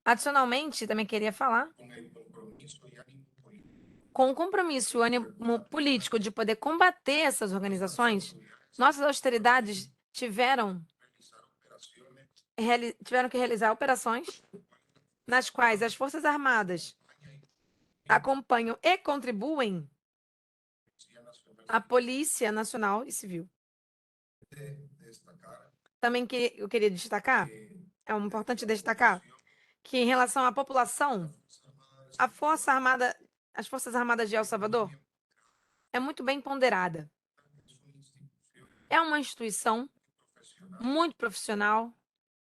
Adicionalmente, também queria falar con el compromiso y ánimo político com o compromisso e o ânimo político de poder combater essas organizações. Nossas austeridades tiveram realizar operaciones tiveram que realizar operações nas quais as Forças Armadas acompanham e contribuem à Polícia Nacional e Civil. de destacar Também eu queria destacar, que é importante destacar, que em relação à população, a Força Armada, as Forças Armadas de El Salvador é muito bem ponderada. es una institución É uma instituição profesional muito profissional,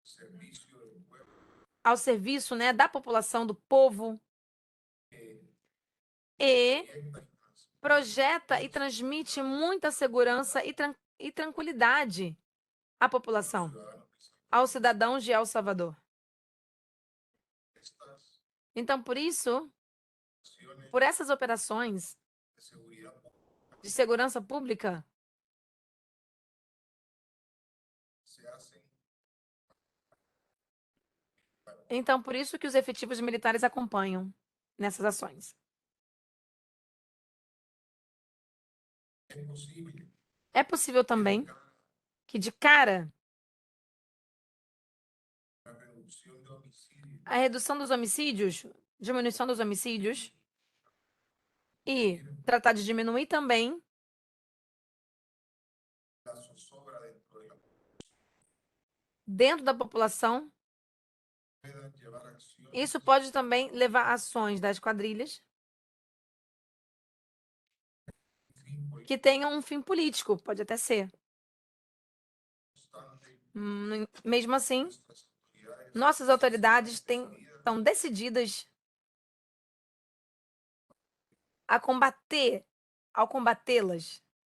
servicio del pueblo ao serviço, né, da população, do povo, e directa y projeta e transmite muita segurança e tranquilidade à população, ciudadanos aos cidadãos de El Salvador. estas Então, por isso, acciones por essas operações de seguridad pública de segurança pública, se hacen então por isso que os efetivos militares acompanham nessas ações. es posible É possível também que, de cara, la reducción de homicidios a redução dos homicídios, diminuição dos homicídios e tratar de diminuir também la zozobra dentro da população, puedan llevar acciones isso pode também levar a ações das quadrilhas que tenham um fim político, pode até ser. Mesmo assim, nossas autoridades estão decididas a combatê-las.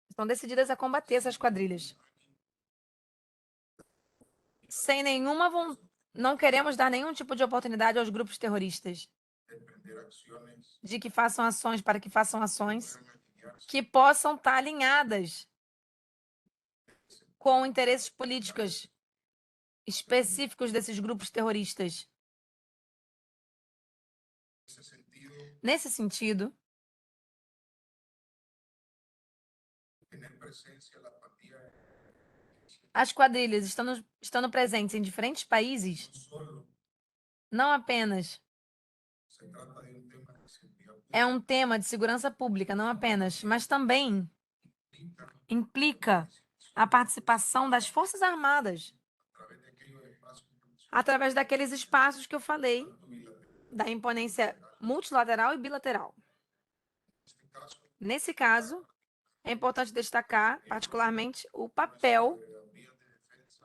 Estão decididas a combater essas quadrilhas. Sem nenhuma não queremos dar nenhum tipo de oportunidade aos grupos terroristas de que façam ações, para que façam ações que possam estar alinhadas com interesses políticos específicos desses grupos terroristas. Nesse sentido, as quadrilhas estando presentes em diferentes países, não apenas é um tema de segurança pública, não apenas, mas também implica a participação das Forças Armadas através daqueles espaços que eu falei, da imponência multilateral e bilateral. Nesse caso, é importante destacar, particularmente, o papel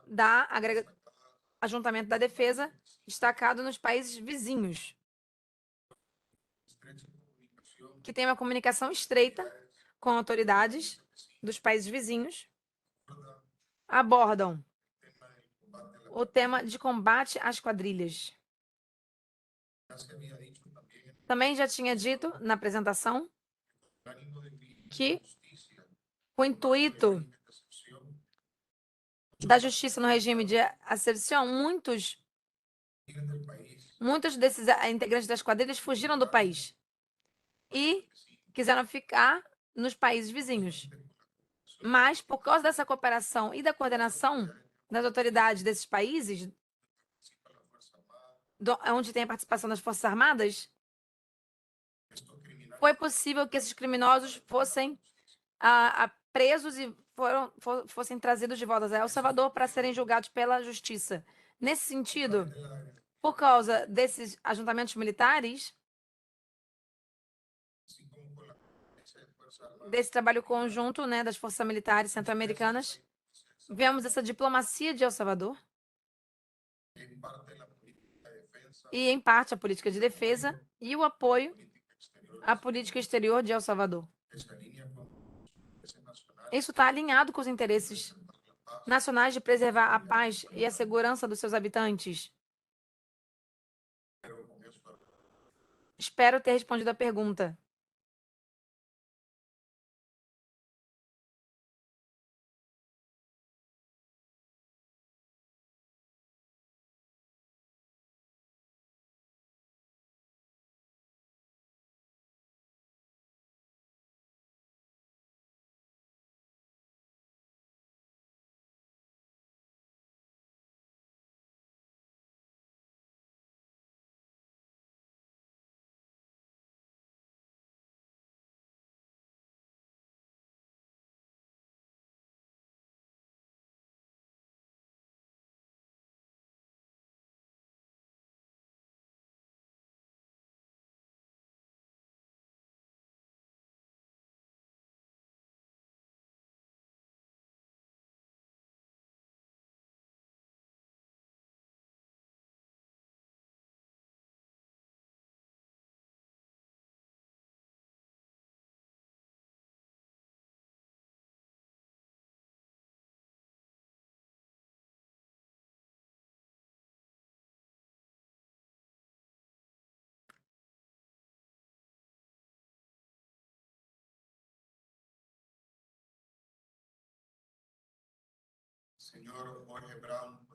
da Ajuntamento da Defesa, destacado nos países vizinhos, que tem uma comunicação estreita com autoridades dos países vizinhos, abordam o tema de combate às quadrilhas. Também já tinha dito na apresentação que o intuito da justiça no regime de acepção, muitos desses integrantes das quadrilhas fugiram do país e quiseram ficar nos países vizinhos. Mas, por causa dessa cooperação e da coordenação das autoridades desses países, onde tem a participação das Forças Armadas, foi possível que esses criminosos fossem presos e fossem trazidos de volta a El Salvador para serem julgados pela justiça. Nesse sentido, por causa desses ajuntamentos militares, desse trabalho conjunto, né, das forças militares centro-americanas, vemos essa diplomacia de El Salvador e, em parte, a política de defesa e o apoio à política exterior de El Salvador. Isso está alinhado com os interesses nacionais de preservar a paz e a segurança dos seus habitantes. Espero ter respondido a pergunta.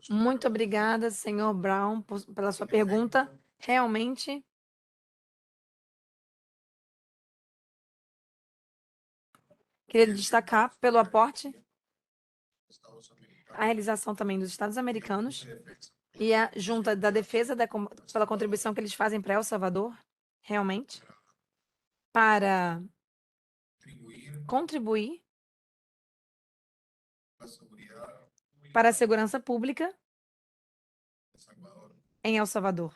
Muito obrigada, senhor Brown, pela sua pergunta. Realmente, queria destacar pelo aporte a realização também dos Estados Americanos e a Junta da Defesa pela contribuição que eles fazem para El Salvador, realmente, para contribuir para a segurança pública em El Salvador.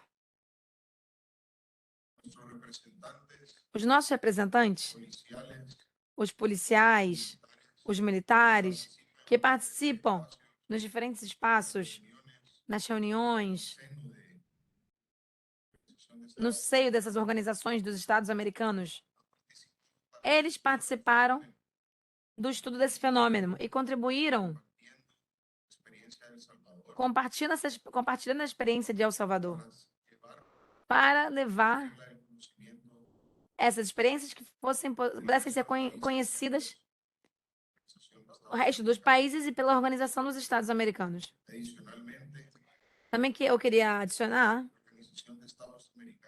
Os nossos representantes os policiais, os militares, que participam nos diferentes espaços, nas reuniões, no seio dessas organizações dos Estados americanos, eles participaram do estudo desse fenômeno e contribuíram compartilhando a experiência de El Salvador para levar essas experiências que pudessem ser conhecidas o resto dos países e pela Organização dos Estados Americanos. Também que eu queria adicionar,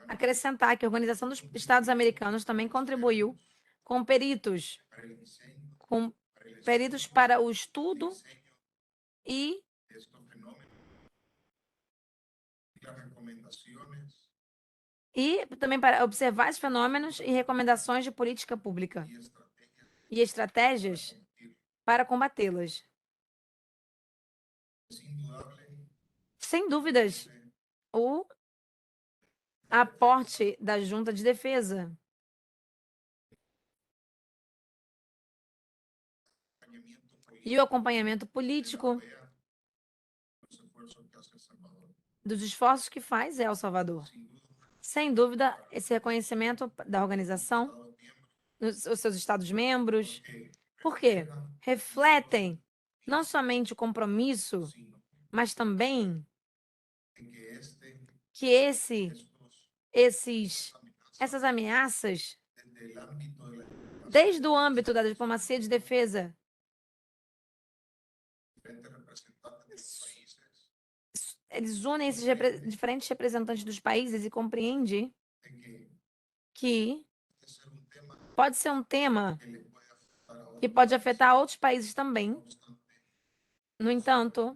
acrescentar que a Organização dos Estados Americanos também contribuiu com peritos para o estudo e também para observar os fenômenos e recomendações de política pública e estratégias para combatê-las. Sem dúvidas, o aporte da Junta de Defesa e o acompanhamento político dos esforços que faz El Salvador. Sem dúvida, esse reconhecimento da organização, os seus Estados-membros, porque refletem não somente o compromisso, mas também que essas ameaças, desde o âmbito da diplomacia de defesa, eles unem esses diferentes representantes dos países e compreendem que pode ser um tema que pode afetar outros países também. No entanto,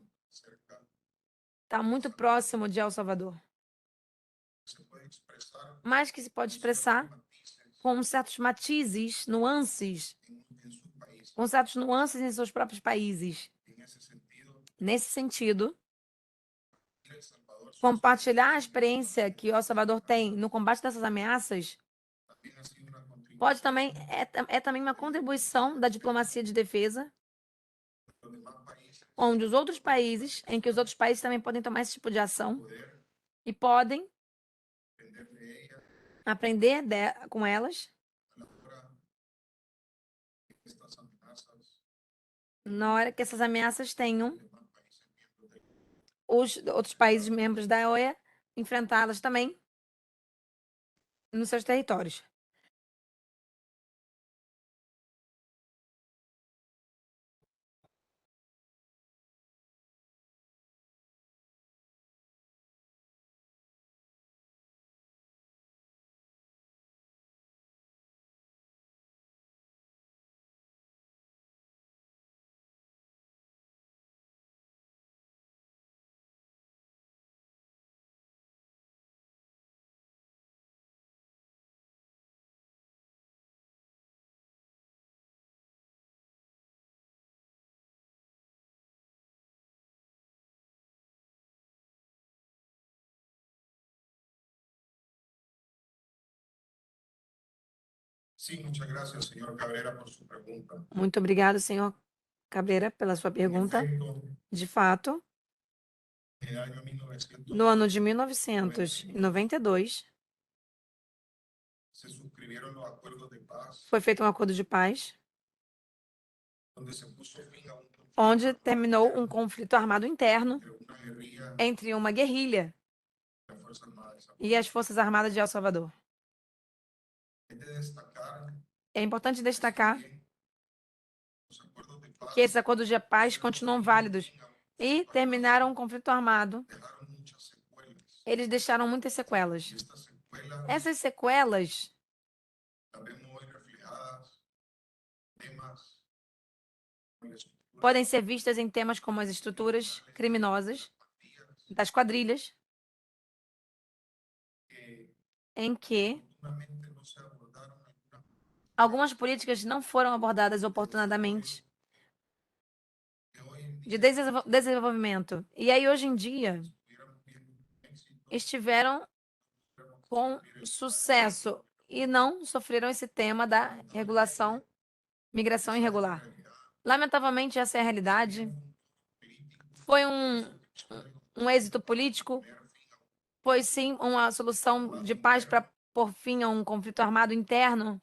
está muito próximo de El Salvador. Mas que se pode expressar com certos matizes, nuances, com certos nuances em seus próprios países. Nesse sentido, compartilhar a experiência que El Salvador tem no combate dessas ameaças pode também é também uma contribuição da diplomacia de defesa, onde os outros países, em que os outros países também podem tomar esse tipo de ação e podem aprender com elas na hora que essas ameaças tenham os outros países membros da OEA enfrentá-las também nos seus territórios. Sí, muchas gracias, señor Cabrera, por su pregunta. Muito obrigado, senhor Cabrera, pela sua pergunta. De fato, En el año 1900 no ano de 1992, se suscribieron los acuerdos de paz, foi feito um acordo de paz, donde se puso fin a un conflicto onde terminou um conflito armado interno entre una guerrilla entre uma guerrilha y la Fuerza Armada de Salvador. e as Forças Armadas de El Salvador. Es de destacar É importante destacar que los acuerdos de paz que esses acordos de paz continuam válidos e terminaram um conflito armado. dejaron muchas secuelas. Eles deixaram muitas sequelas. Y estas secuelas Essas sequelas las vemos hoy reflejadas en temas como la estructura podem ser vistas em temas como as estruturas criminosas das quadrilhas, que em que oportunamente no se abordaron algunas algumas políticas não foram abordadas oportunamente que hoy en de día desenvolvimento. E aí, hoje em dia, estuviéramos viendo éxito, estiveram com sucesso e não sofreram esse tema da regulação migração irregular. Lamentavelmente, essa é a realidade. Foi um êxito político, foi sim uma solução de paz para pôr fim a um conflito armado interno.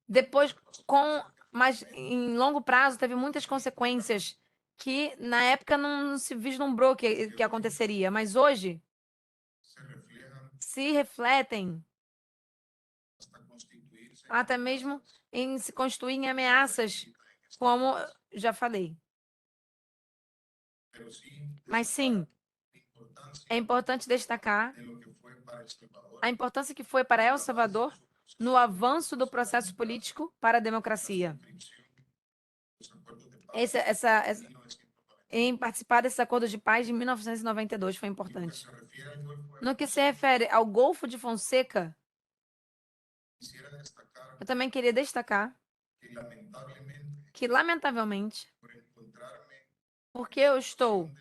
Depois, mas em longo prazo, teve muitas consequências que na época não se vislumbrou que aconteceria, mas hoje se refletem até mesmo em se constituir em ameaças, como já falei. Mas sim, é importante destacar a importância que foi para El Salvador no avanço do processo político para a democracia. Em participar desse acordo de paz de 1992 foi importante. No que se refere ao Golfo de Fonseca, eu também queria destacar que, lamentavelmente, porque eu estou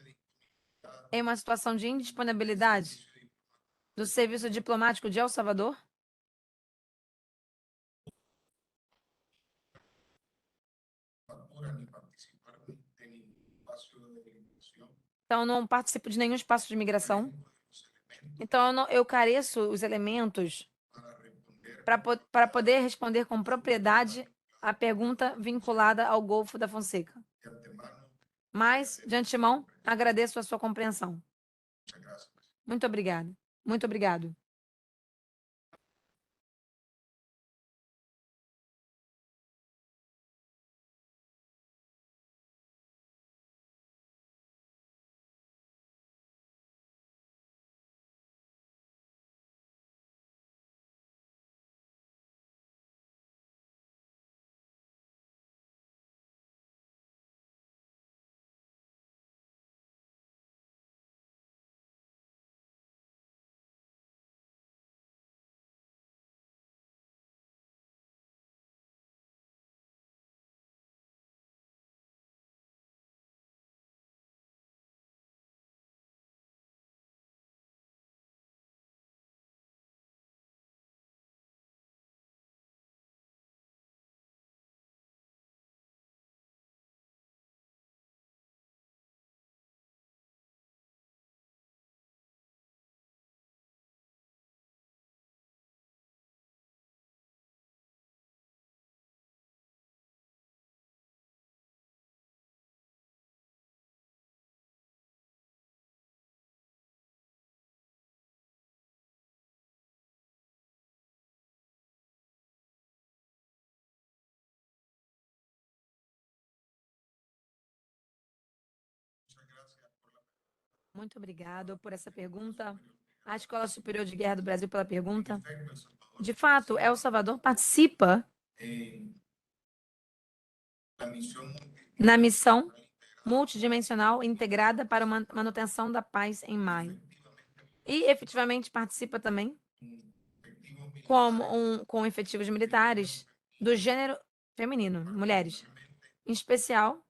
em uma situação de indisponibilidade do Serviço Diplomático de El Salvador, então eu não participo de nenhum espaço de imigração. Então eu careço os elementos para poder responder com propriedade a pergunta vinculada ao Golfo da Fonseca. Mas, de antemão, agradeço a sua compreensão. Muito obrigada. Muito obrigado. Muito obrigado por essa pergunta. A Escola Superior de Guerra do Brasil pela pergunta. De fato, El Salvador participa na missão multidimensional integrada para a manutenção da paz em maio. E efetivamente participa também com efetivos militares do gênero feminino, mulheres. Em especial,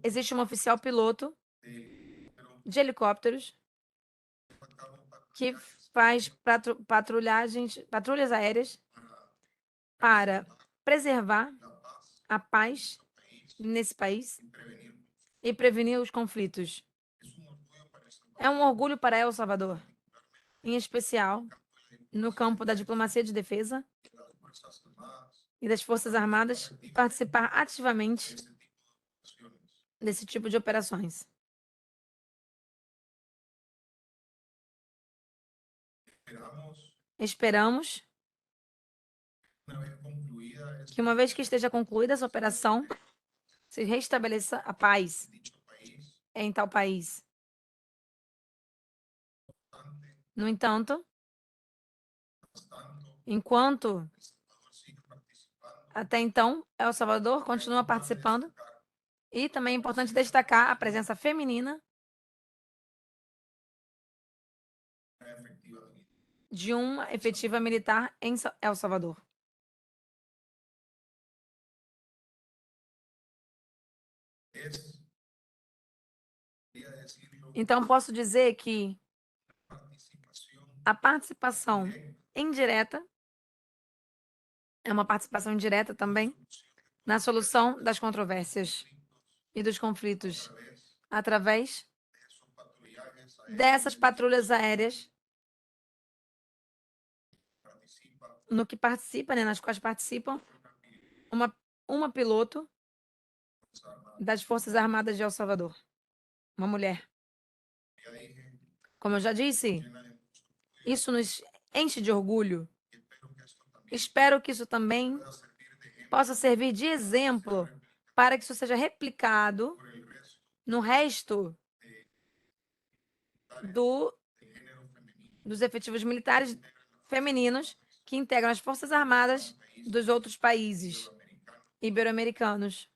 existe um oficial piloto de helicópteros que faz patrulhas aéreas para preservar a paz nesse país e prevenir os conflitos. É um orgulho para El Salvador, em especial no campo da diplomacia de defesa e das Forças Armadas, participar ativamente desse tipo de operações. Esperamos que, uma vez que esteja concluída essa operação, se restabeleça a paz em tal país. No entanto, enquanto até então El Salvador continua participando, e também é importante destacar a presença feminina de uma efetiva militar em El Salvador. Então, posso dizer que a participação indireta É uma participação direta também na solução das controvérsias e dos conflitos através dessas patrulhas aéreas no que participa, né, nas quais participam uma piloto das Forças Armadas de El Salvador, uma mulher. Como eu já disse, isso nos enche de orgulho. Espero que isso também possa servir de exemplo para que isso seja replicado no resto dos efetivos militares femininos que integram as Forças Armadas dos outros países ibero-americanos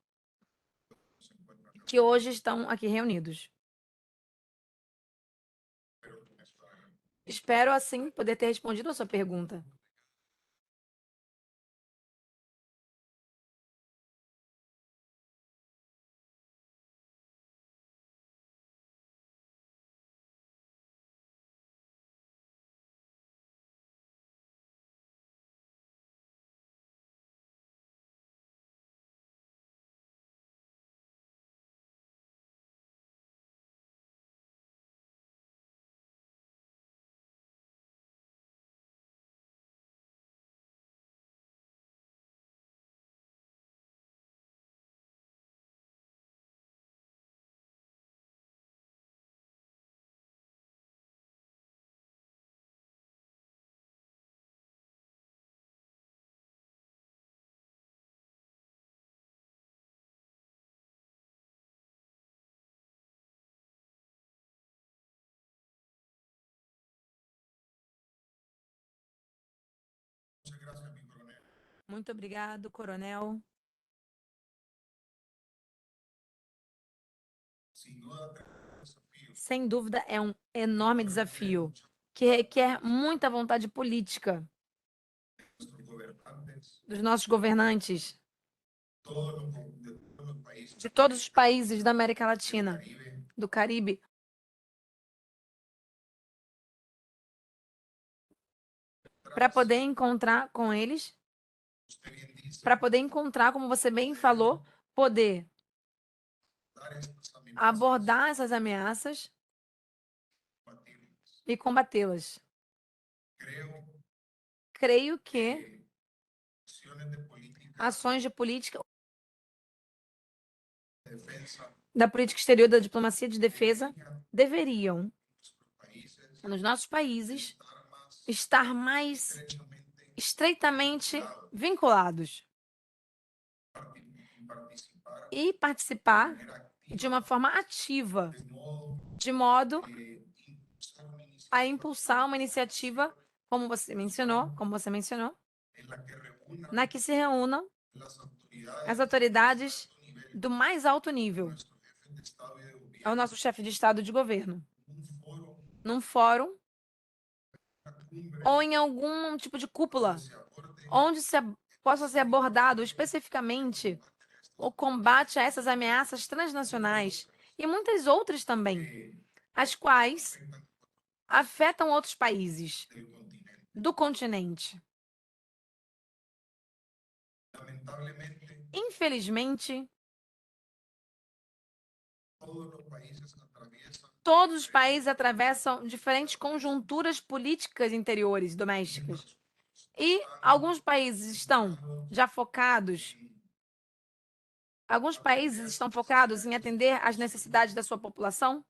que hoje estão aqui reunidos. Espero, assim, poder ter respondido a sua pergunta. Muito obrigado, coronel. Sem dúvida, é um enorme desafio que requer muita vontade política dos nossos governantes, de todos os países da América Latina, do Caribe, para poder encontrar com eles, para poder encontrar, como você bem falou, poder abordar essas ameaças e combatê-las. Creio que ações de política, da política exterior, da diplomacia de defesa, deveriam, nos nossos países, estar mais estreitamente vinculados e participar de uma forma ativa, de modo a impulsar uma iniciativa, como você mencionou, na que se reúnam as autoridades do mais alto nível, ao nosso chefe de Estado e de governo, num fórum ou em algum tipo de cúpula, onde possa ser abordado especificamente o combate a essas ameaças transnacionais e muitas outras também, as quais afetam outros países do continente. Infelizmente, todos os países atravessam diferentes conjunturas políticas interiores domésticas. E alguns países estão já focados, em atender às necessidades da sua população,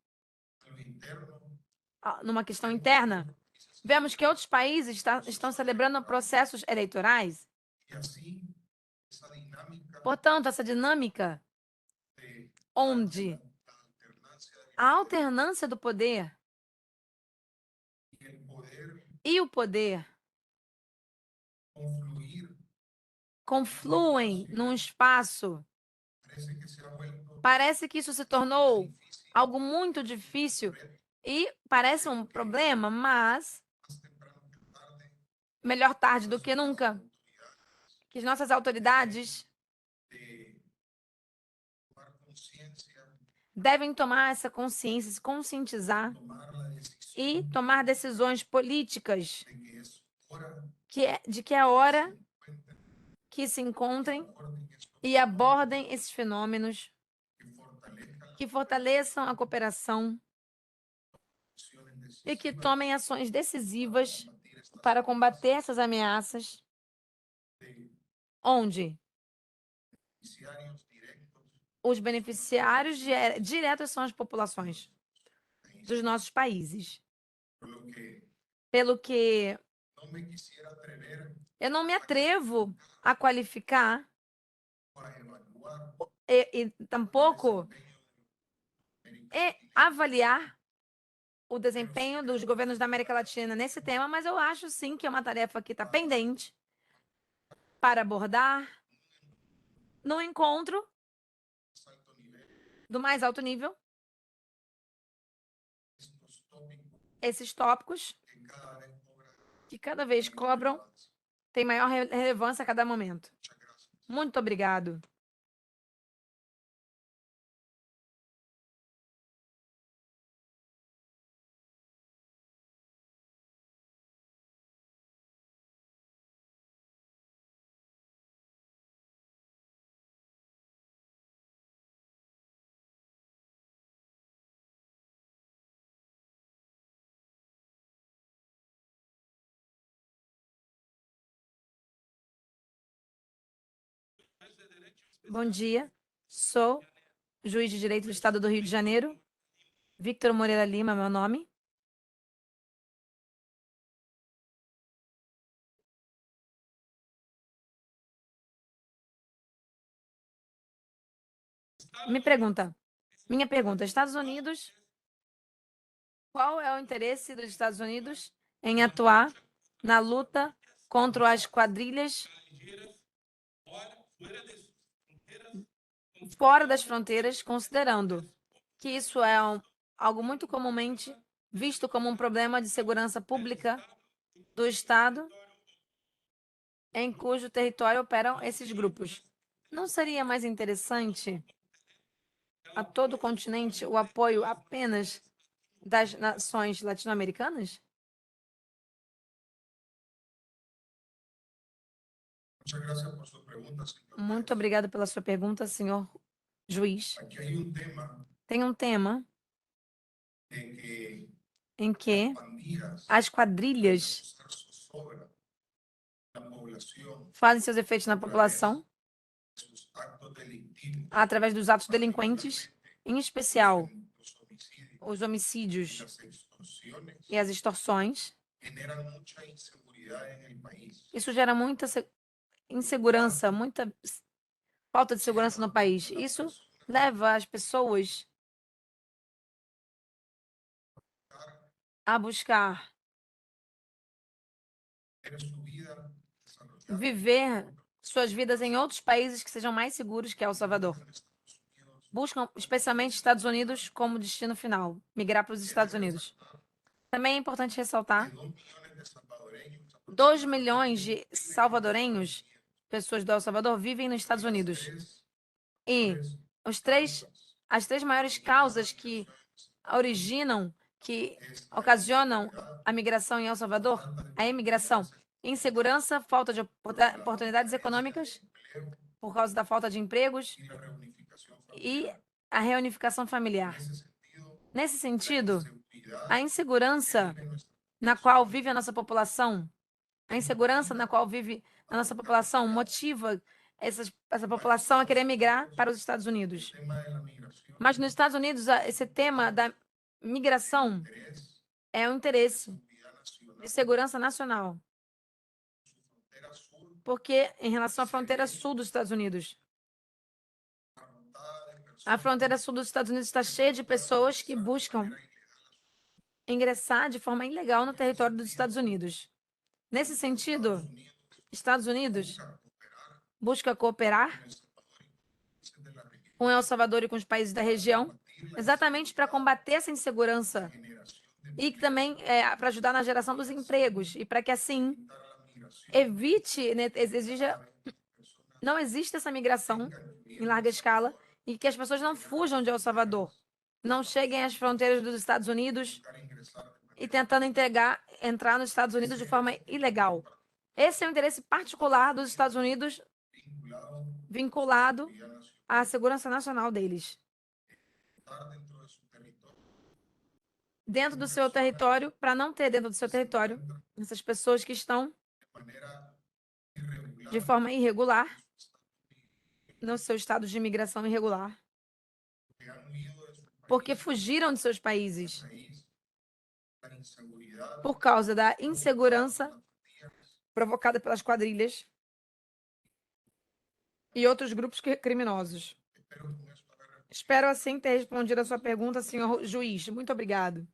numa questão interna. Vemos que outros países estão celebrando processos eleitorais. Portanto, essa dinâmica onde a alternância do poder e o poder confluem num espaço, parece que isso se tornou algo muito difícil e parece um problema, mas melhor tarde do que nunca, que as nossas autoridades devem tomar essa consciência, se conscientizar e tomar decisões políticas de que é hora que se encontrem e abordem esses fenômenos, que fortaleçam a cooperação e que tomem ações decisivas para combater essas ameaças, onde os beneficiários diretos são as populações dos nossos países. Pelo que eu não me atrevo a qualificar e tampouco avaliar o desempenho dos governos da América Latina nesse tema, mas eu acho sim que é uma tarefa que está pendente para abordar no encontro do mais alto nível esses tópicos que cada vez cobram, têm maior relevância a cada momento. Muito obrigado. Bom dia, sou juiz de direito do Estado do Rio de Janeiro, Victor Moreira Lima, meu nome. Minha pergunta, Estados Unidos, qual é o interesse dos Estados Unidos em atuar na luta contra as quadrilhas fora das fronteiras, considerando que isso é algo muito comumente visto como um problema de segurança pública do Estado em cujo território operam esses grupos? Não seria mais interessante a todo o continente o apoio apenas das nações latino-americanas? Muito obrigado pela sua pergunta, senhor juiz. Tem um tema em que as quadrilhas fazem seus efeitos na população através dos atos delinquentes, em especial os homicídios e as extorsões. Isso gera muita insegurança, muita falta de segurança no país. Isso leva as pessoas a buscar viver suas vidas em outros países que sejam mais seguros que El Salvador. Buscam especialmente Estados Unidos como destino final, migrar para os Estados Unidos. Também é importante ressaltar 2 milhões de salvadorenhos, pessoas do El Salvador, vivem nos Estados Unidos. E as três maiores causas que ocasionam a migração em El Salvador, a imigração, insegurança, falta de oportunidades econômicas, por causa da falta de empregos e a reunificação familiar. Nesse sentido, a insegurança na qual vive a nossa população, motiva essa população a querer migrar para os Estados Unidos. Mas nos Estados Unidos, esse tema da migração é um interesse de segurança nacional. Porque, em relação à fronteira sul dos Estados Unidos, a fronteira sul dos Estados Unidos está cheia de pessoas que buscam ingressar de forma ilegal no território dos Estados Unidos. Nesse sentido, Estados Unidos busca cooperar com El Salvador e com os países da região, exatamente para combater essa insegurança e também para ajudar na geração dos empregos e para que assim não exista essa migração em larga escala e que as pessoas não fujam de El Salvador, não cheguem às fronteiras dos Estados Unidos e tentando entrar nos Estados Unidos de forma ilegal. Esse é o interesse particular dos Estados Unidos vinculado seguridad nacional à segurança nacional deles, dentro de su territorio dentro do seu território, para não ter dentro do seu território essas pessoas que estão de manera de irregular forma irregular en su estado no seu estado de imigração irregular, que han huido de su porque fugiram de seus países país, la inseguridad por causa da insegurança provocada pelas quadrilhas e outros grupos criminosos. Espero con esto haber Espero assim ter respondido a sua pergunta, senhor juiz. Muito obrigado.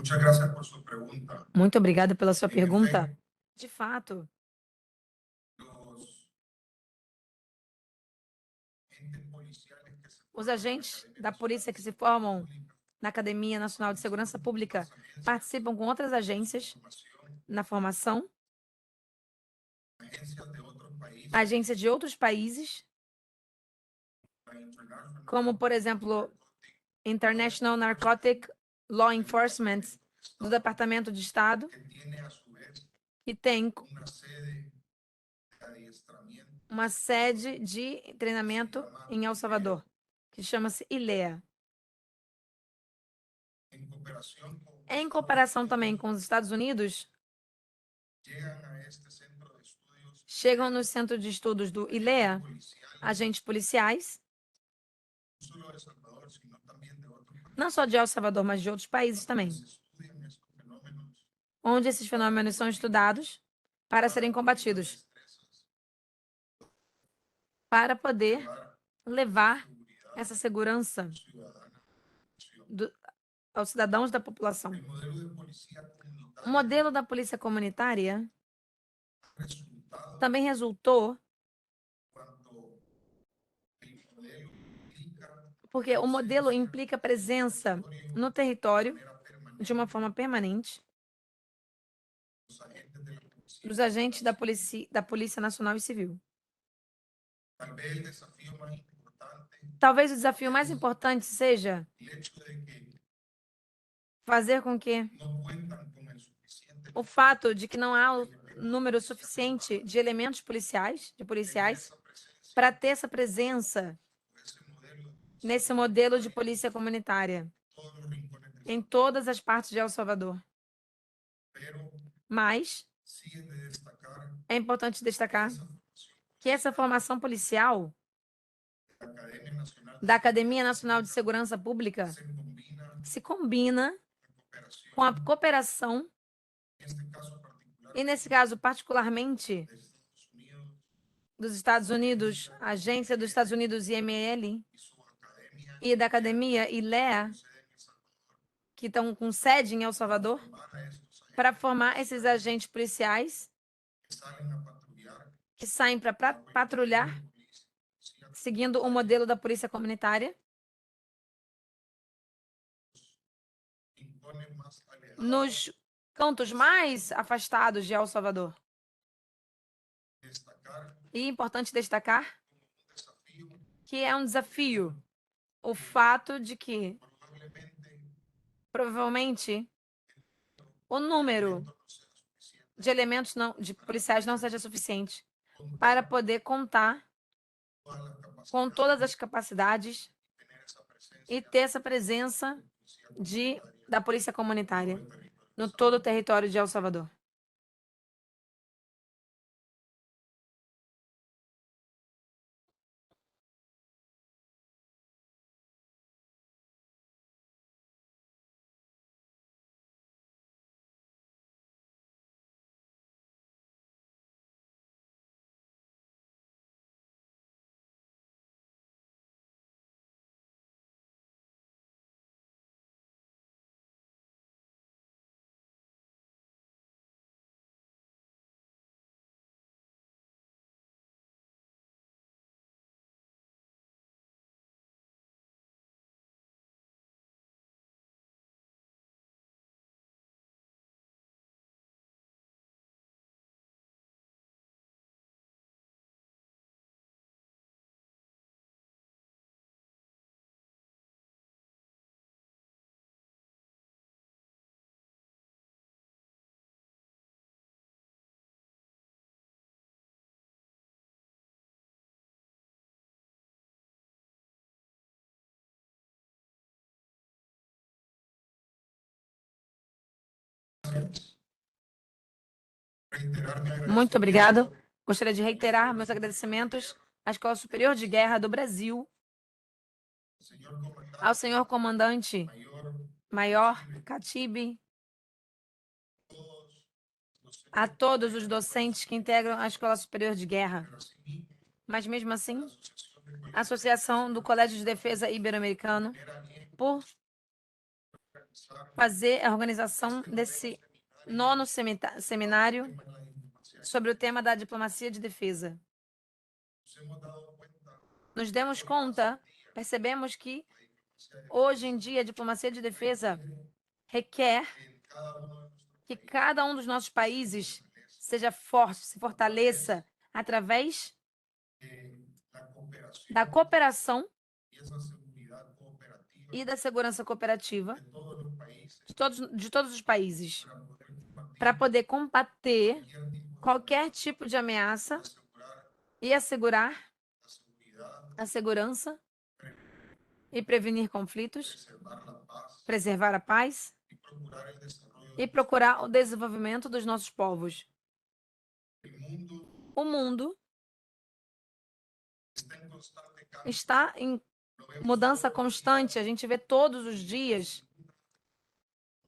Muchas gracias por su pregunta. Muito obrigada pela sua En pergunta. efecto, De fato, los entes policiales que se os forman en la agentes Academia da Nacional polícia de que se Seguridad formam Pública na Academia Nacional de Segurança Pública participan participam com outras agências formación, na formação, agencias de otros países, agências de outros países, la International como, por exemplo, International Narcotic Law Enforcement do Departamento de Estado, que tiene a su vez que tem una sede de adiestramiento uma sede de treinamento em El Salvador, que chama-se ILEA. en cooperación con Em comparação também com os Estados Unidos, llegan a este centro de estudios chegam no centro de estudos do ILEA policiales, agentes policiais, no solo de El Salvador, sino también de otros países, não só de El Salvador, mas de outros países também, se estudian estos fenómenos onde esses fenômenos são estudados para serem combatidos, destrezas, para poder llevar levar seguridad essa segurança ciudadana. aos cidadãos da população. El modelo de policía O comunitaria modelo da polícia comunitária resultado também resultou cuando el modelo implica porque o modelo implica presença no território, de manera permanente de uma forma permanente, los agentes de la policía. dos agentes da Polícia Nacional e Civil. Tal vez el desafío más importante Talvez o desafio mais importante seja el hecho de que fazer com que no cuentan con el suficiente o fato de que não há o número suficiente de elementos policiais, esa presencia, para ter essa presença ese modelo nesse modelo de polícia comunitária en todos los rincones del em todas as partes de El Salvador. pero Mas sí es de destacar é importante destacar esa formación que essa formação policial de la Academia Nacional de da Academia Nacional de Segurança Pública se combina se combina con com a cooperação, en este caso particular e nesse caso particularmente de Estados Unidos dos Estados Unidos, a Agência dos Estados Unidos IML y su academia e da Academia ILEA, con sede en El Salvador que estão com sede em El Salvador, para estos agentes para formar esses agentes policiais que salen a patrullar que saem para patrulhar, seguindo o modelo da polícia comunitária, rincones más alejados nos cantos mais afastados de El Salvador. destacar E é importante destacar como un desafío que é um desafio o fato de que, provavelmente, o número no sea suficiente de elementos de policiais não seja suficiente para poder contar todas las capacidades com todas as capacidades de tener esa presencia e ter essa presença policía da polícia comunitária en el territorio. no todo o território de El Salvador. Muito obrigado. Gostaria de reiterar meus agradecimentos à Escola Superior de Guerra do Brasil, ao senhor comandante Maior Katibe, a todos os docentes que integram a Escola Superior de Guerra. Mas, mesmo assim, a Associação do Colégio de Defesa Ibero-Americano, por fazer a organização desse 9º seminário sobre o tema da diplomacia de defesa. Nos demos conta, percebemos que, hoje em dia, a diplomacia de defesa requer que cada um dos nossos países seja forte, se fortaleça através da cooperação e da segurança cooperativa de todos os países, para poder combater qualquer tipo de ameaça e assegurar a segurança e prevenir conflitos, preservar a paz e procurar o desenvolvimento dos nossos povos. O mundo está em mudança constante. A gente vê todos os dias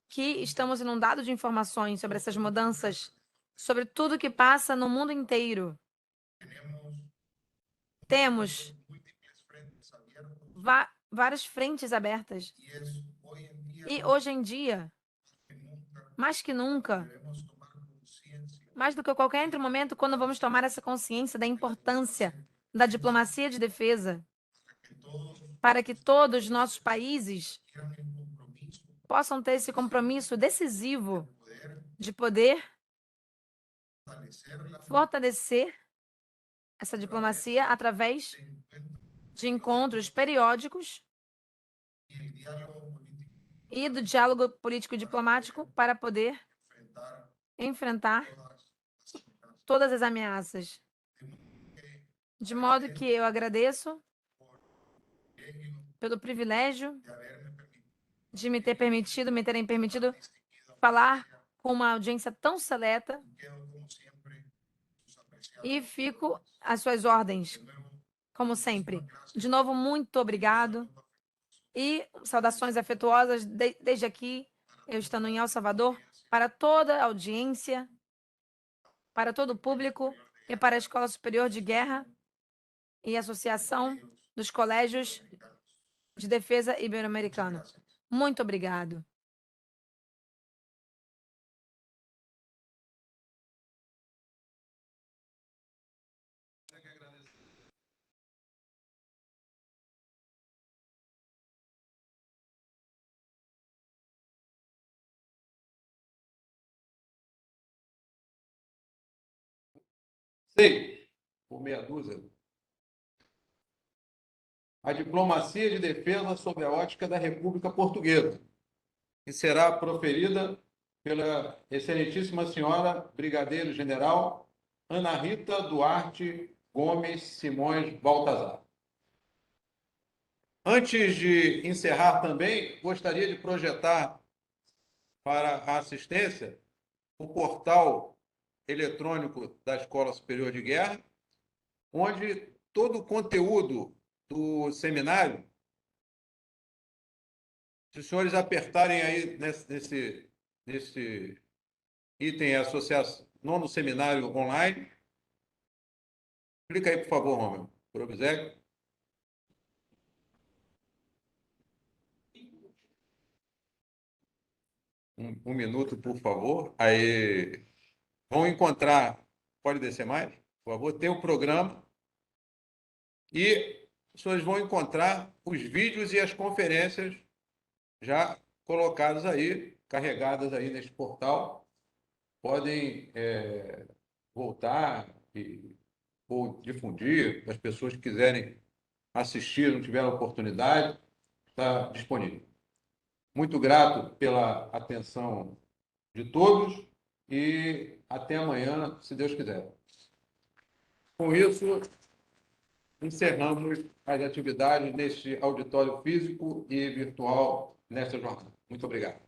que estamos inundados de informações sobre essas mudanças, sobre tudo que passa no mundo inteiro. Temos várias frentes abertas. E hoje em dia, mais que nunca, mais do que qualquer outro momento, quando vamos tomar essa consciência da importância da diplomacia de defesa, para que todos os nossos países possam ter esse compromisso decisivo de poder fortalecer essa diplomacia através de encontros periódicos e do diálogo político e diplomático para poder enfrentar todas as ameaças. De modo que eu agradeço pelo privilégio de me terem permitido falar com uma audiência tão seleta e fico às suas ordens, como sempre. De novo, muito obrigado e saudações afetuosas desde aqui, eu estando em El Salvador, para toda a audiência, para todo o público e para a Escola Superior de Guerra e Associação dos Colégios de Defesa Ibero-Americano. Muito obrigado. Sei, por meia dúzia. A diplomacia de defesa sob a ótica da República Portuguesa, que será proferida pela excelentíssima senhora Brigadeiro General Ana Rita Duarte Gomes Simões Baltazar. Antes de encerrar também, gostaria de projetar para a assistência o portal eletrônico da Escola Superior de Guerra, onde todo o conteúdo do seminário, se os senhores apertarem aí nesse item associação, nono seminário online, clica aí, por favor, Romero, Probizek. Um minuto, por favor. Aí vão encontrar, pode descer mais, por favor, tem o programa e os senhores vão encontrar os vídeos e as conferências já colocadas aí, carregadas aí neste portal. Podem voltar ou difundir, as pessoas que quiserem assistir, não tiveram oportunidade, está disponível. Muito grato pela atenção de todos e até amanhã, se Deus quiser. Com isso, encerramos as atividades neste auditório físico e virtual nesta jornada. Muito obrigado.